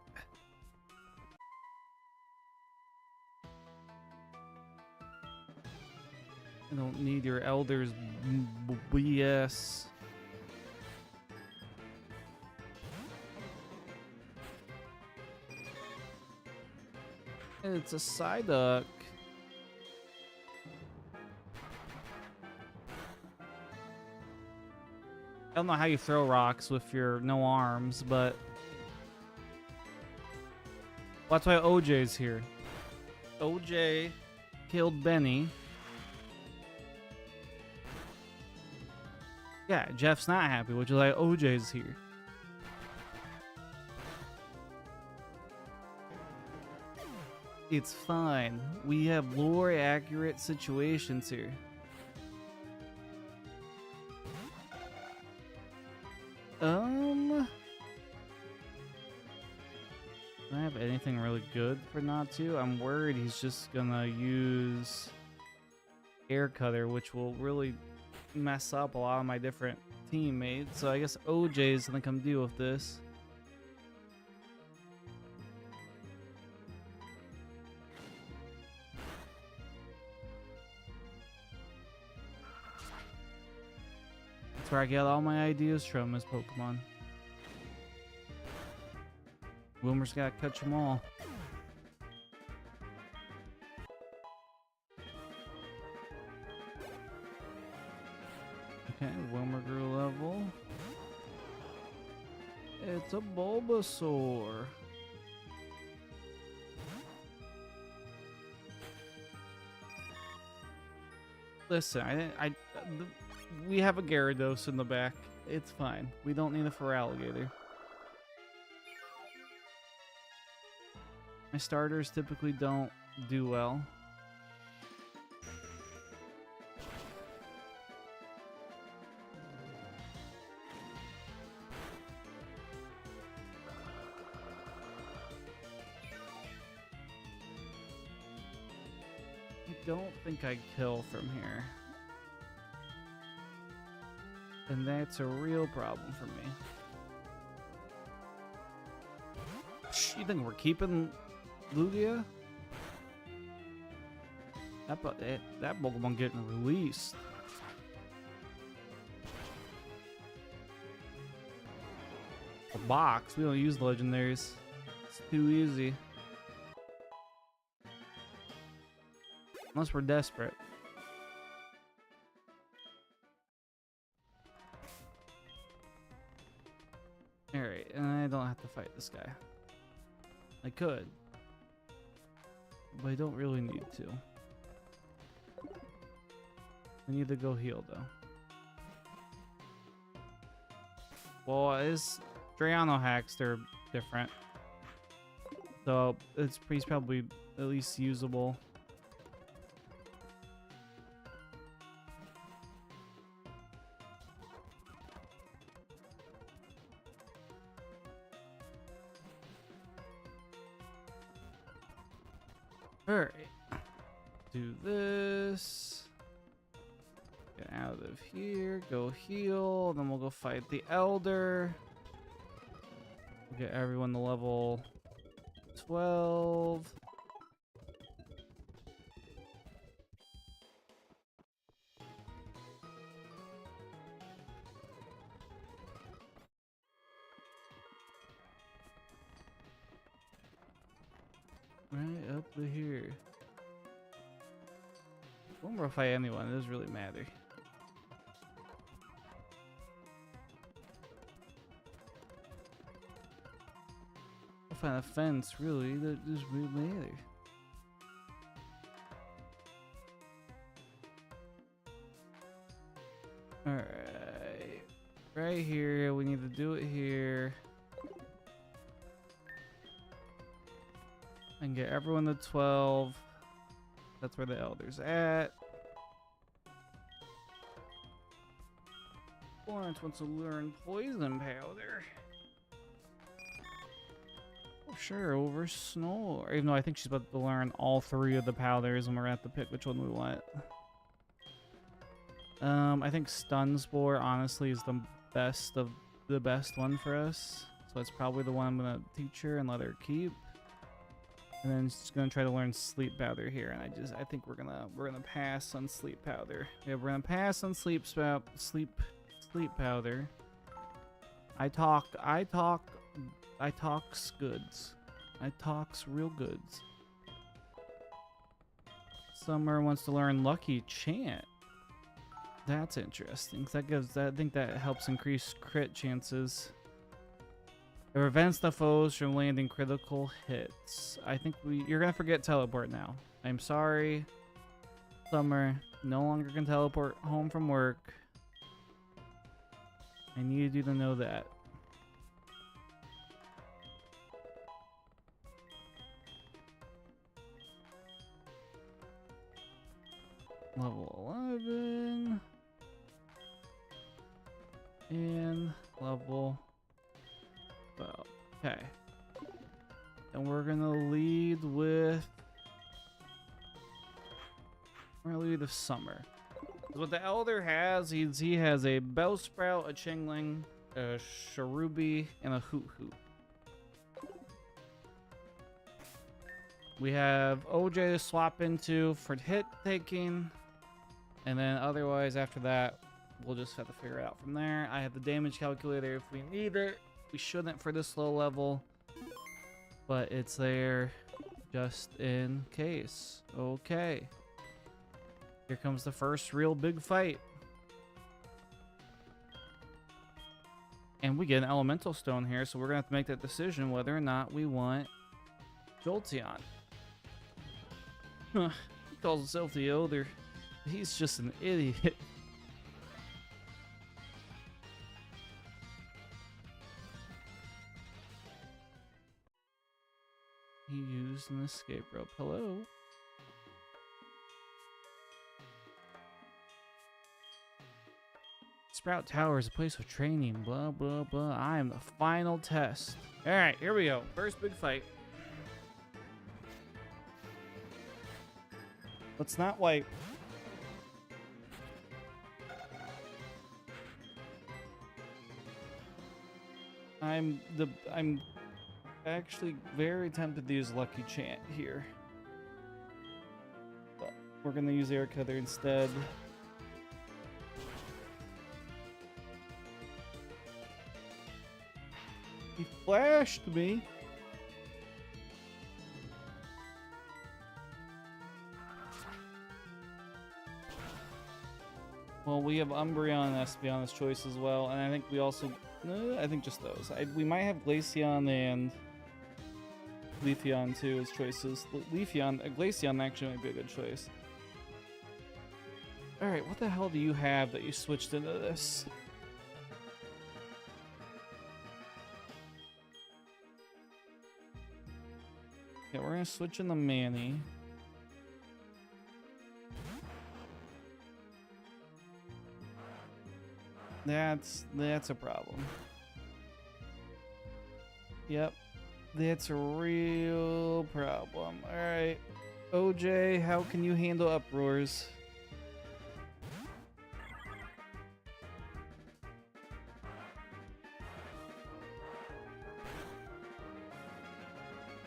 I don't need your elders BS. It's a Psyduck. I don't know how you throw rocks with your no arms, but that's why OJ's here. OJ killed Benny. Yeah, Jeff's not happy, which is why OJ's here. It's fine. We have lore accurate situations here. Do I have anything really good for Natu? I'm worried he's just gonna use Air Cutter, which will really mess up a lot of my different teammates. So I guess OJ's gonna come deal with this. That's where I get all my ideas from, as Pokemon. Wilmer's gotta catch them all. Okay, Wilmer grew level. It's a Bulbasaur. Listen, we have a Gyarados in the back. It's fine. We don't need a Feraligatr. My starters typically don't do well. I don't think I kill from here. And that's a real problem for me. You think we're keeping Lugia? That Pokemon getting released. box. We don't use legendaries. It's too easy. Unless we're desperate. Alright, and I don't have to fight this guy. I could. But I don't really need to. I need to go heal though. Well, his Drayano hacks, they're different. So he's probably at least usable. Alright. Do this. Get out of here. Go heal. Then we'll go fight the Elder. We'll get everyone to level 12. Right up to here. Won't more fight anyone, it doesn't really matter. We'll find a fence, really, that doesn't really matter. Alright. Right here, we need to do it here. And get everyone to 12. That's where the Elder's at. Florence wants to learn poison powder. Oh, sure, over snow. Even though I think she's about to learn all 3 of the powders and we're gonna have to pick which one we want. I think Stun Spore honestly is the best of the best one for us. So it's probably the one I'm gonna teach her and let her keep. And then she's gonna try to learn sleep powder here, and I think we're gonna pass on sleep powder. Yeah, we're gonna pass on sleep powder. I talks goods. I talks real goods. Summer wants to learn Lucky Chant. That's interesting. 'Cause I think that helps increase crit chances. It prevents the foes from landing critical hits. I think you're gonna forget teleport now. I'm sorry, Summer. No longer can teleport home from work. I needed you to know that. Level 11. And level 12. Okay. And we're gonna lead with... We're gonna lead with Summer. What the Elder has, he has a Bellsprout, a Chingling, a Cherubi, and a Hoot Hoot. We have OJ to swap into for hit taking. And then otherwise after that, we'll just have to figure it out from there. I have the damage calculator if we need it. We shouldn't for this low level, but it's there just in case. Okay. Here comes the first real big fight. And we get an elemental stone here, so we're gonna have to make that decision whether or not we want Jolteon. He calls himself the Elder. He's just an idiot. He used an escape rope. Hello? Sprout Tower is a place of training. Blah, blah, blah. I am the final test. Alright, here we go. First big fight. Let's not wipe. I'm actually very tempted to use Lucky Chant here. But we're gonna use Air Cutter instead. He flashed me. Well, we have Umbreon and Espeon as choice as well, and I think we also... I think just those. We might have Glaceon and Leafeon too as choices. Glaceon actually might be a good choice. Alright, what the hell do you have that you switched into this? Okay, we're gonna switch in the Manny. That's a problem. Yep. That's a real problem. Alright. OJ, how can you handle uproars?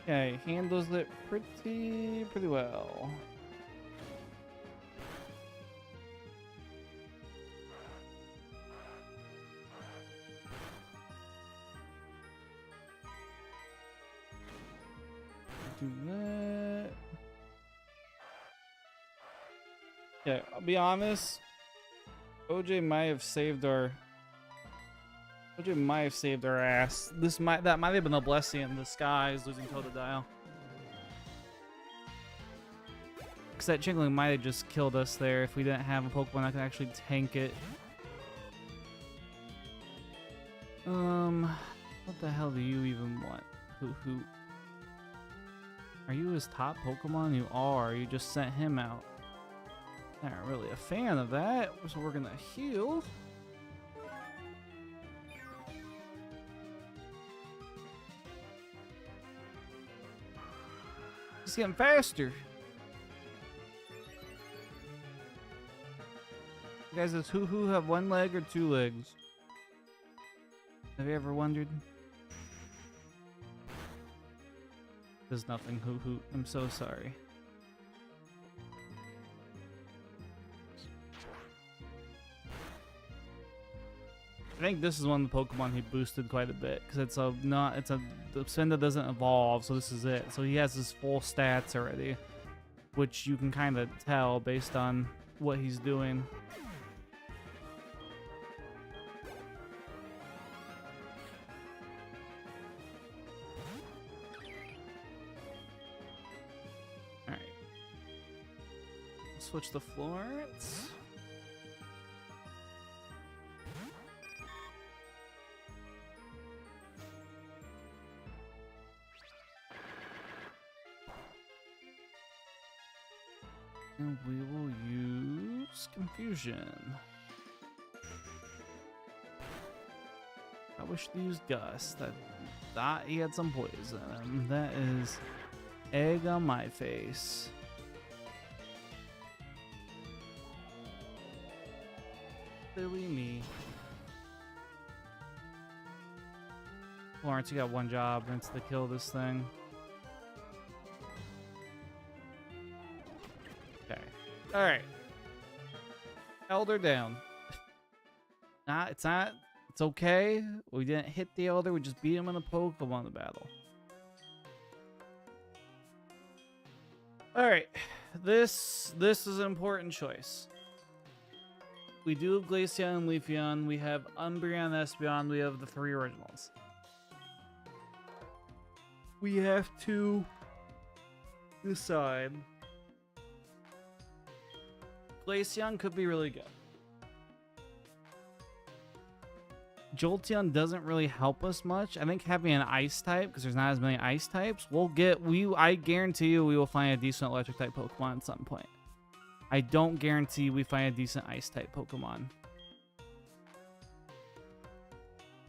Okay, handles it pretty well. Do that. Yeah, I'll be honest. OJ might have saved our ass. That might have been a blessing in disguise, losing Totodile. Because that Chingling might have just killed us there if we didn't have a Pokemon that could actually tank it. What the hell do you even want? Who? Are you his top Pokemon? You are. You just sent him out. Not really a fan of that, so we're gonna heal. He's getting faster. Guys, does Hoo-Hoo have one leg or two legs? Have you ever wondered? There's nothing, Hoo-Hoo. I'm so sorry. I think this is one of the Pokemon he boosted quite a bit because the Spinda doesn't evolve, so this is it. So he has his full stats already, which you can kind of tell based on what he's doing. All right, switch the Florence. And we will use Confusion. I wish to use Gust. That he had some poison in him. That is egg on my face. Silly me. Lawrence, you got one job, and it's to kill this thing. All right, Elder down. It's okay. We didn't hit the Elder. We just beat him in a Pokemon battle. All right, this is an important choice. We do have Glaceon and Leafeon. We have Umbreon and Espeon. We have the 3 originals. We have to decide. Glaceon could be really good. Jolteon doesn't really help us much. I think having an ice type, because there's not as many ice types, I guarantee you we will find a decent electric type Pokemon at some point. I don't guarantee we find a decent ice type Pokemon.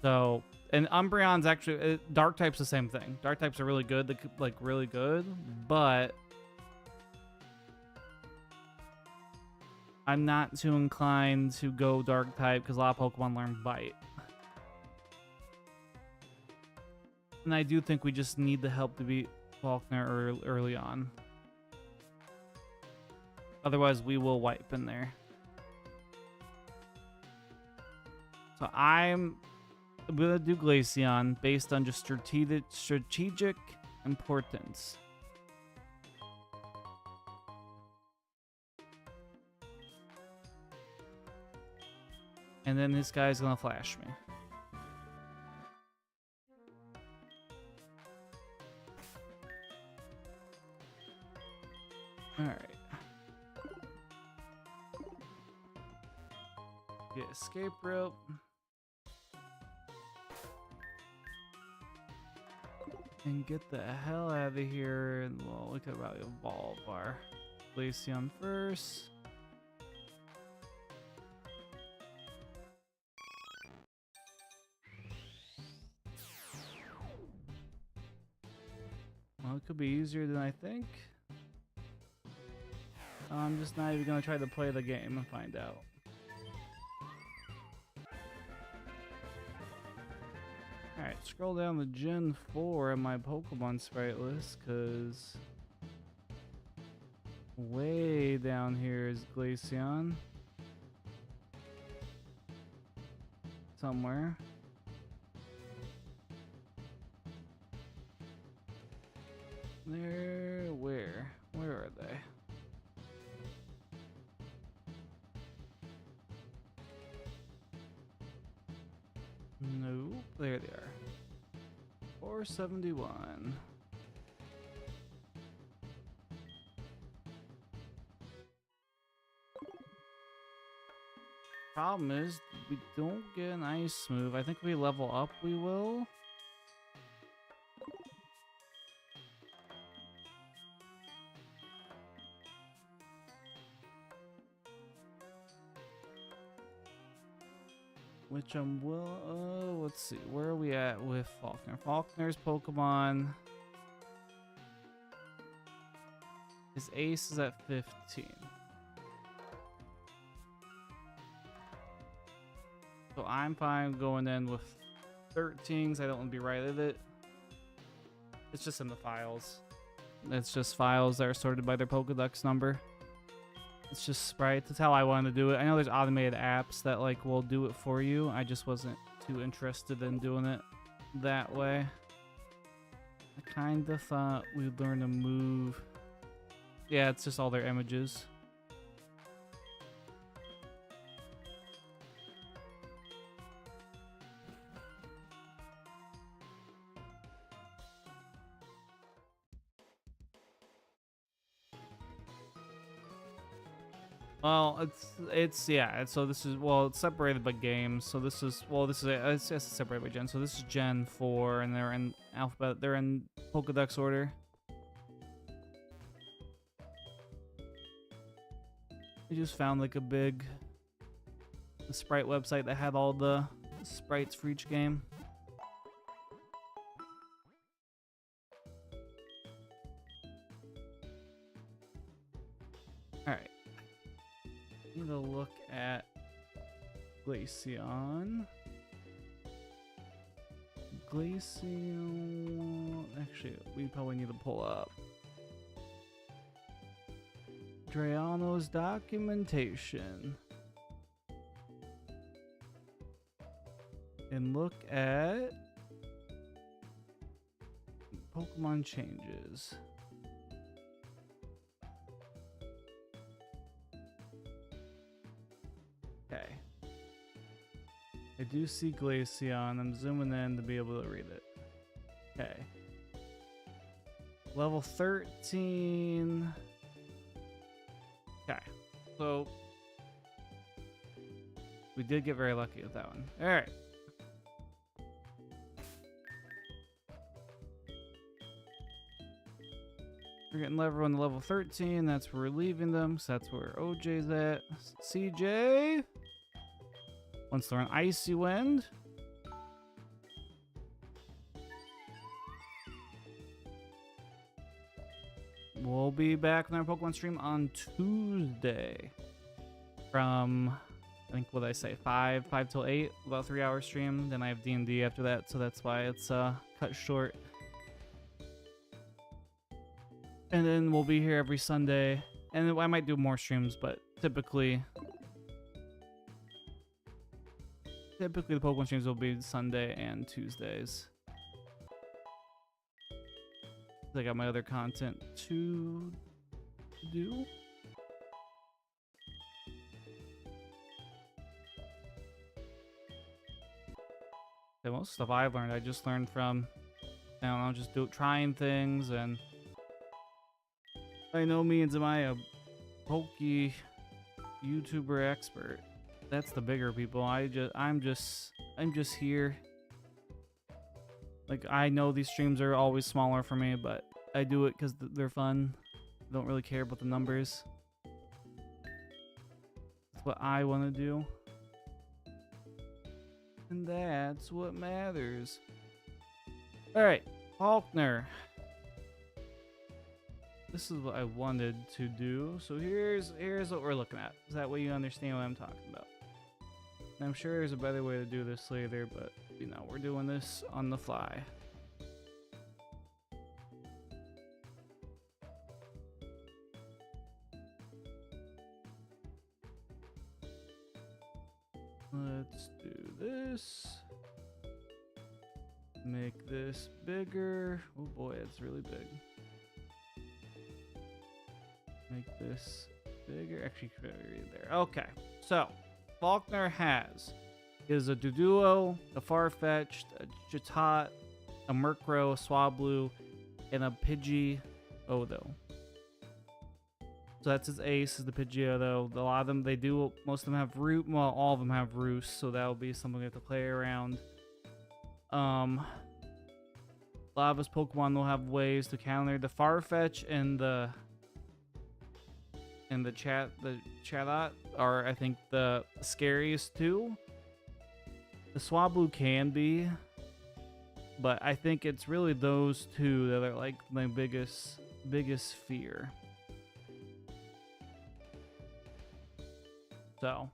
So, and Umbreon's actually, dark type's the same thing. Dark types are really good, like really good, but I'm not too inclined to go dark type because a lot of Pokemon learn bite. And I do think we just need the help to beat Faulkner early on. Otherwise, we will wipe in there. So I'm I'm gonna do Glaceon based on just strategic importance. And then this guy's gonna flash me. Alright. Get escape rope. And get the hell out of here. And well, we could probably evolve our Glaceon first. Well, it could be easier than I think. I'm just not even gonna try to play the game and find out. Alright, scroll down to Gen 4 in my Pokemon sprite list, because way down here is Glaceon. Somewhere. There, where? Where are they? Nope, there they are. 471. Problem is, we don't get an ice move. I think if we level up, we will. Which I'm will. Let's see. Where are we at with Faulkner? Faulkner's Pokemon. His ace is at 15. So I'm fine going in with 13s. I don't want to be right at it. It's just in the files. It's just files that are sorted by their Pokedex number. It's just sprites. That's how I wanted to do it. I know there's automated apps that like will do it for you. I just wasn't too interested in doing it that way. I kind of thought we'd learn to move. Yeah, it's just all their images. Well, yeah. So this is it's separated by games. So this is it's separated by gen. So this is Gen 4, and they're in alphabet. They're in Pokedex order. We just found like a sprite website that had all the sprites for each game. All right. Need to look at Glaceon. Actually, we probably need to pull up Drayano's documentation and look at Pokemon changes. Okay. I do see Glaceon. I'm zooming in to be able to read it. Okay. Level 13. Okay. So we did get very lucky with that one. Alright. We're getting everyone to level 13. That's where we're leaving them. So that's where OJ's at. CJ wants to learn Icy Wind. We'll be back on our Pokemon stream on Tuesday from, I think, what did I say, 5 till 8, about 3-hour stream. Then I have D&D after that, so that's why it's cut short. And then we'll be here every Sunday. And I might do more streams, but typically typically the Pokemon streams will be Sunday and Tuesdays. I got my other content to do. Yeah, most stuff I've learned, I just learned from, I don't know, just trying things, and by no means am I a Pokey YouTuber expert. That's the bigger people. I'm just here. Like, I know these streams are always smaller for me, but I do it because they're fun. I don't really care about the numbers. That's what I want to do. And that's what matters. Alright, Faulkner. This is what I wanted to do. So here's what we're looking at. So that way you understand what I'm talking about. And I'm sure there's a better way to do this later, but you know, we're doing this on the fly. Let's do this. Make this bigger. Oh boy, it's really big. Make this bigger. Actually, right there. Okay, so Faulkner is a Doduo, a Farfetch'd, a Jatot, a Murkrow, a Swablu, and a Pidgeotto. So that's his ace, is the Pidgeotto. A lot of them, most of them have root. Well, all of them have roost, so that'll be something we have to play around. A lot of his Pokemon will have ways to counter. The Farfetch and the Chatot are, I think, the scariest too. The Swablu can be, but I think it's really those two that are like my biggest fear. So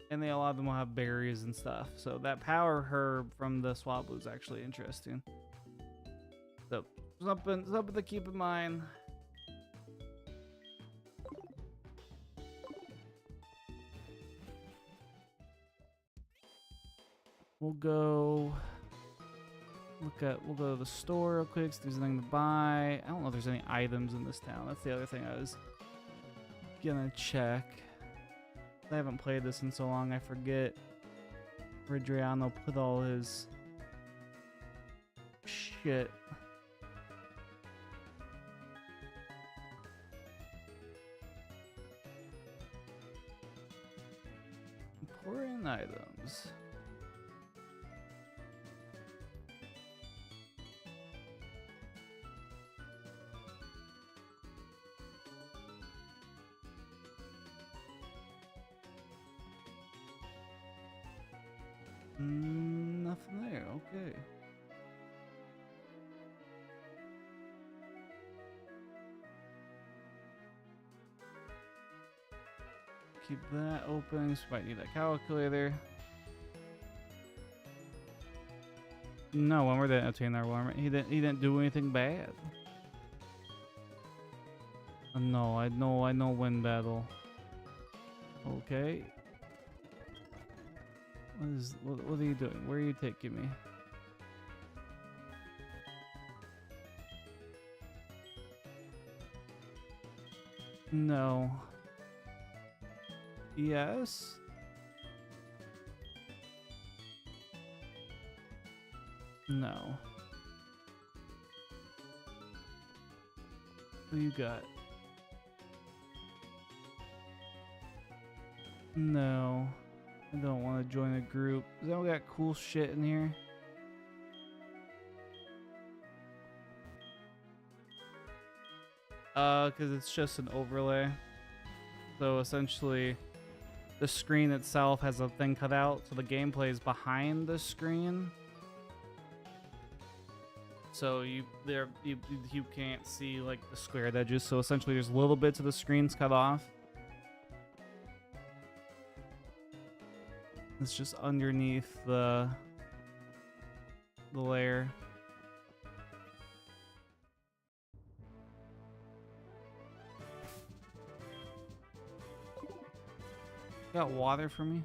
and a lot of them will have berries and stuff. So that power herb from the Swablu is actually interesting. So something to keep in mind. We'll go to the store real quick, see if there's anything to buy. I don't know if there's any items in this town. That's the other thing I was gonna check. I haven't played this in so long, I forget where Adriano put all his shit. Important items. Nothing there, okay. Keep that open, so might need a calculator. No, when we're didn't obtain our warrant. He didn't do anything bad. No, I know win battle. Okay. What are you doing? Where are you taking me? No. Yes. No. What do you got? No. I don't want to join a group. Cause I don't got cool shit in here. Cause it's just an overlay. So essentially, the screen itself has a thing cut out, so the gameplay is behind the screen. So you can't see like the squared edges. So essentially, there's little bits of the screens cut off. It's just underneath the layer. Got water for me?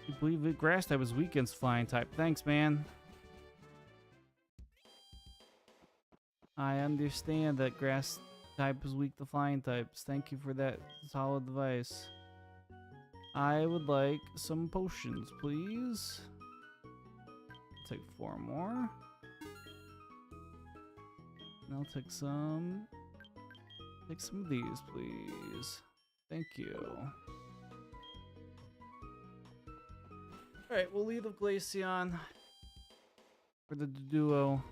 You believe it? Grass type was weak against flying type. Thanks, man. I understand that grass type is weak to flying types. Thank you for that solid advice. I would like some potions, please. Take 4 more. And I'll take some. Take some of these, please. Thank you. Alright, we'll leave with Glaceon for the duo.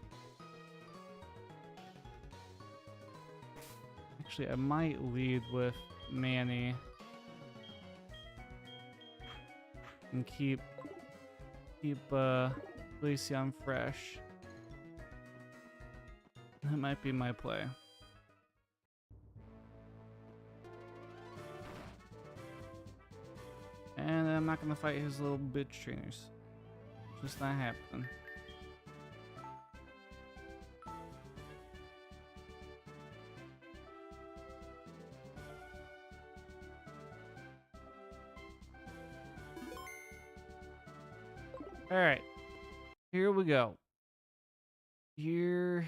Actually, I might lead with Manny and keep Glaceon fresh. That might be my play. And I'm not gonna fight his little bitch trainers. Just not happening. Alright. Here we go. Here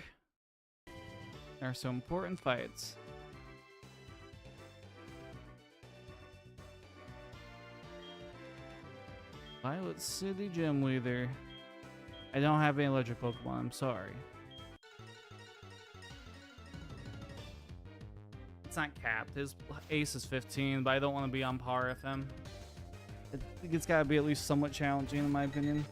are some important fights. Violet City Gym Leader. I don't have any electric Pokemon, I'm sorry. It's not capped. His ace is 15, but I don't want to be on par with him. I think it's got to be at least somewhat challenging, in my opinion.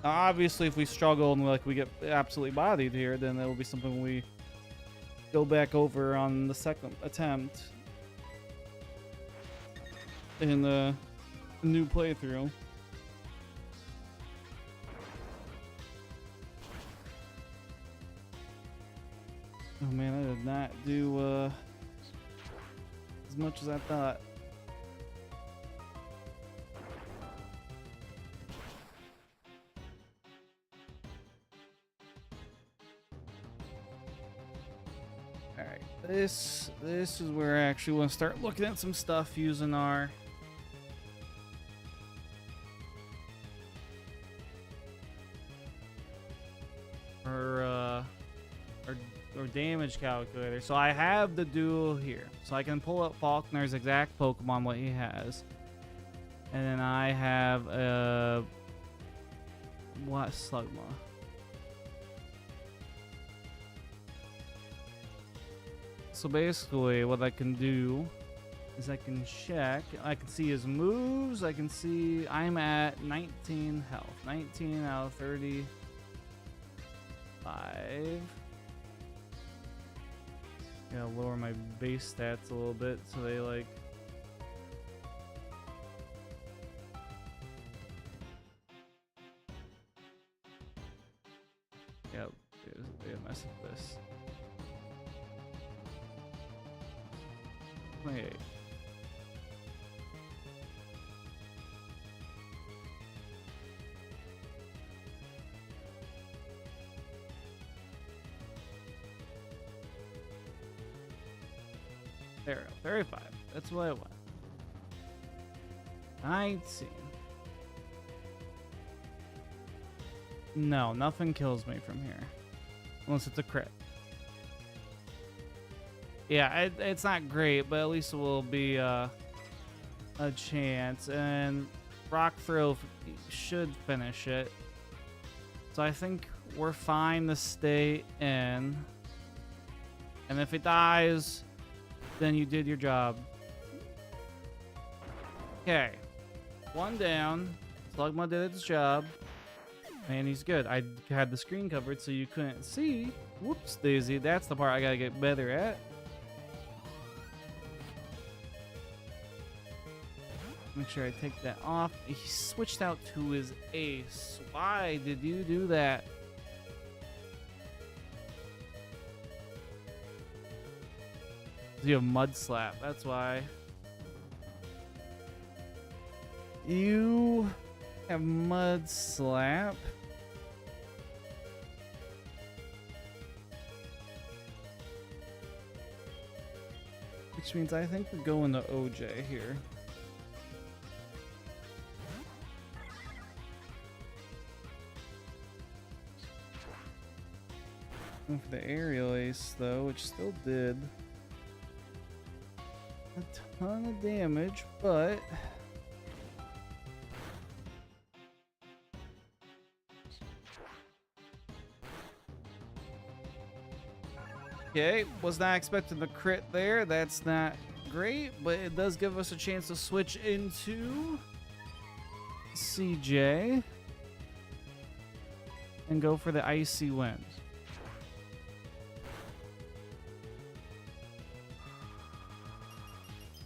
Obviously, if we struggle and we get absolutely bodied here, then it will be something we go back over on the second attempt in the new playthrough. Oh man, I did not do as much as I thought. Alright, this is where I actually want to start looking at some stuff using our damage calculator. So I have the duo here, so I can pull up Faulkner's exact Pokemon, what he has, and then I have what Slugma. So basically what I can do is I can check, I can see his moves, I can see I'm at 19 health, 19 out of 35. Gotta lower my base stats a little bit so they like yep, they mess with this. 28. There we go, 35. That's what I want. 19. No, nothing kills me from here. Unless it's a crit. Yeah, it's not great, but at least it will be a chance. And Rock Throw should finish it. So I think we're fine to stay in. And if it dies, then you did your job. Okay. 1 down. Slugma did its job. And he's good. I had the screen covered so you couldn't see. Whoops, Daisy. That's the part I gotta get better at. Make sure I take that off. He switched out to his ace. Why did you do that? You have Mud Slap, that's why. You have Mud Slap. Which means I think we go into OJ here. Going for the aerial ace though, which still did a ton of damage, but okay, was not expecting the crit there. That's not great, but it does give us a chance to switch into CJ and go for the icy wind.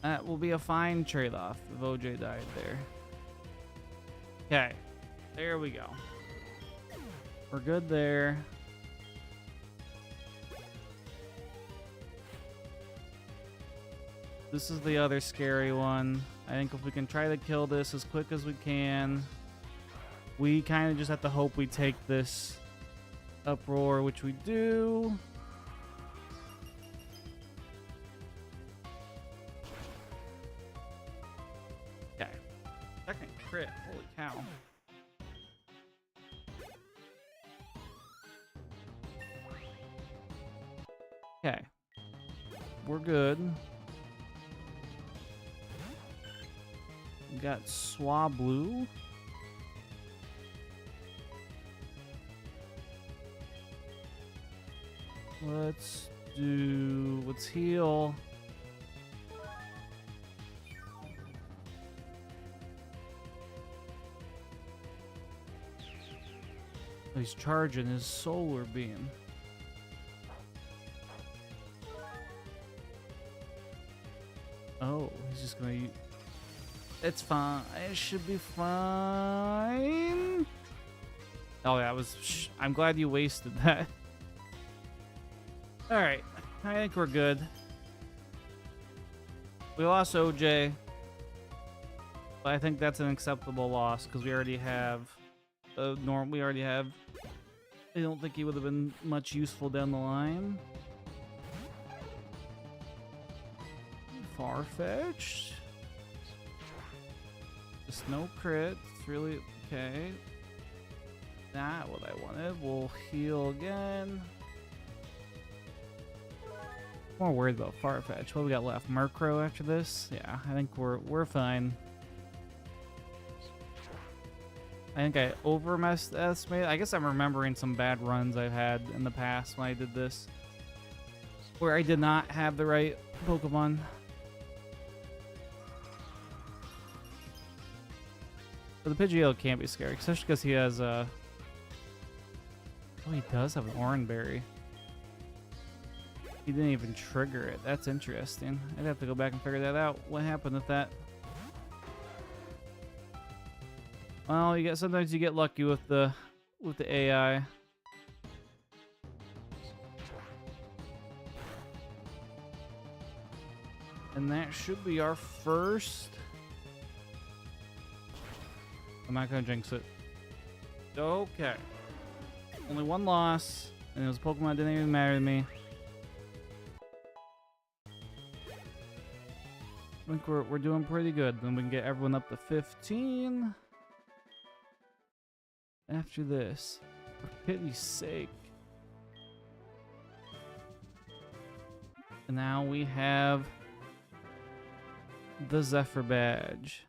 That will be a fine trade-off if OJ died there. Okay, there we go. We're good there. This is the other scary one. I think if we can try to kill this as quick as we can, we kind of just have to hope we take this uproar, which we do. Okay. Second crit. Holy cow. Okay. We're good. We got Swablu. Let's heal. He's charging his solar beam. Oh, he's just gonna use... It's fine. It should be fine. Oh, that was... I'm glad you wasted that. Alright. I think we're good. We lost OJ. But I think that's an acceptable loss because we already have... we already have... I don't think he would have been much useful down the line. Far-fetched. Just no crit. It's really okay. Not what I wanted. We'll heal again. More worried about Farfetch. What do we got left? Murkrow after this? Yeah, I think we're fine. I think I overestimated. I guess I'm remembering some bad runs I've had in the past when I did this, where I did not have the right Pokemon. But the Pidgeotto can't be scary, especially because he has a... Oh, he does have an Oranberry. He didn't even trigger it. That's interesting. I'd have to go back and figure that out. What happened with that? Well, sometimes you get lucky with the AI. And that should be our first. I'm not gonna jinx it. Okay. Only one loss, and it was a Pokemon that didn't even matter to me. I think we're doing pretty good. Then we can get everyone up to 15. After this, for pity's sake. And now we have the Zephyr badge.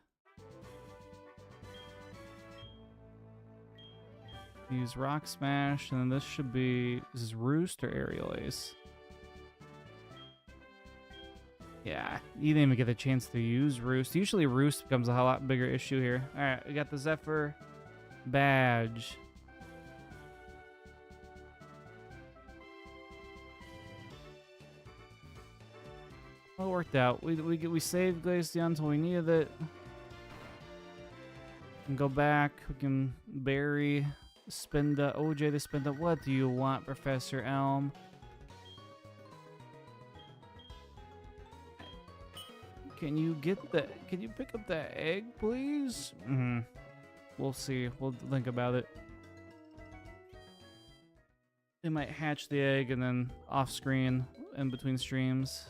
Use Rock Smash, and then this should be... Is this Roost or Aerial Ace? Yeah, you didn't even get a chance to use Roost. Usually Roost becomes a lot bigger issue here. Alright, we got the Zephyr badge. Well, it worked out. We saved Glaceon until we needed it. We can go back. We can bury Spinda. OJ to Spinda. What do you want, Professor Elm? Can you pick up that egg, please? We'll see. We'll think about it. They might hatch the egg and then off screen in between streams.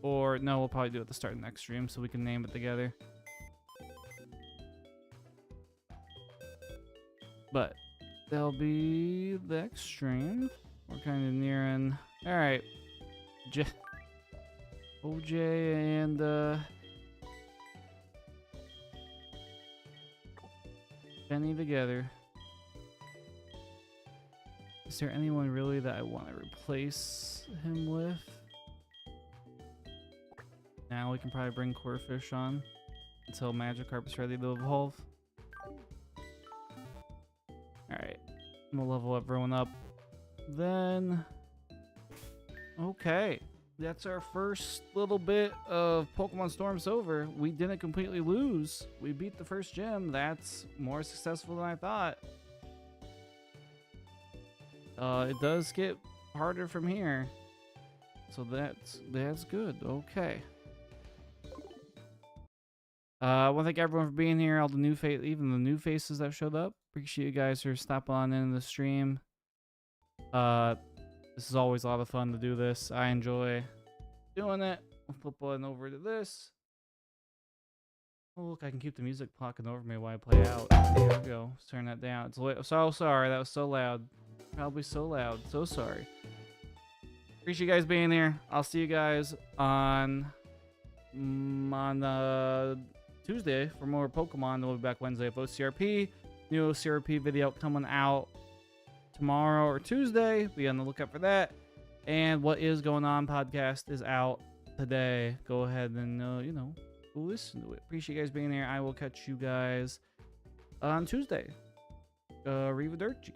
Or no, we'll probably do it at the start of the next stream so we can name it together. But that'll be the next stream. We're kind of nearing. All right, OJ and Benny together. Is there anyone really that I want to replace him with? Now we can probably bring Quarterfish on until Magikarp's ready to evolve. Alright, I'm gonna level everyone up. Then, okay, that's our first little bit of Pokemon Storm's over. We didn't completely lose. We beat the first gym. That's more successful than I thought. It does get harder from here, so that's good. Okay. I want to thank everyone for being here. All the new even the new faces that showed up. Appreciate you guys for stopping on in the stream. This is always a lot of fun to do this. I enjoy doing it. I'll flip on over to this. Oh, look, I can keep the music talking over me while I play out. There we go. Let's turn that down. It's so sorry. That was so loud. Probably so loud. So sorry. Appreciate you guys being here. I'll see you guys on Tuesday for more Pokemon. We'll be back Wednesday with OCRP. New OCRP video coming out tomorrow or Tuesday. Be on the lookout for that. And What Is Going On podcast is out today. Go ahead and go listen to it. Appreciate you guys being here. I will catch you guys on Tuesday. Arrivederci.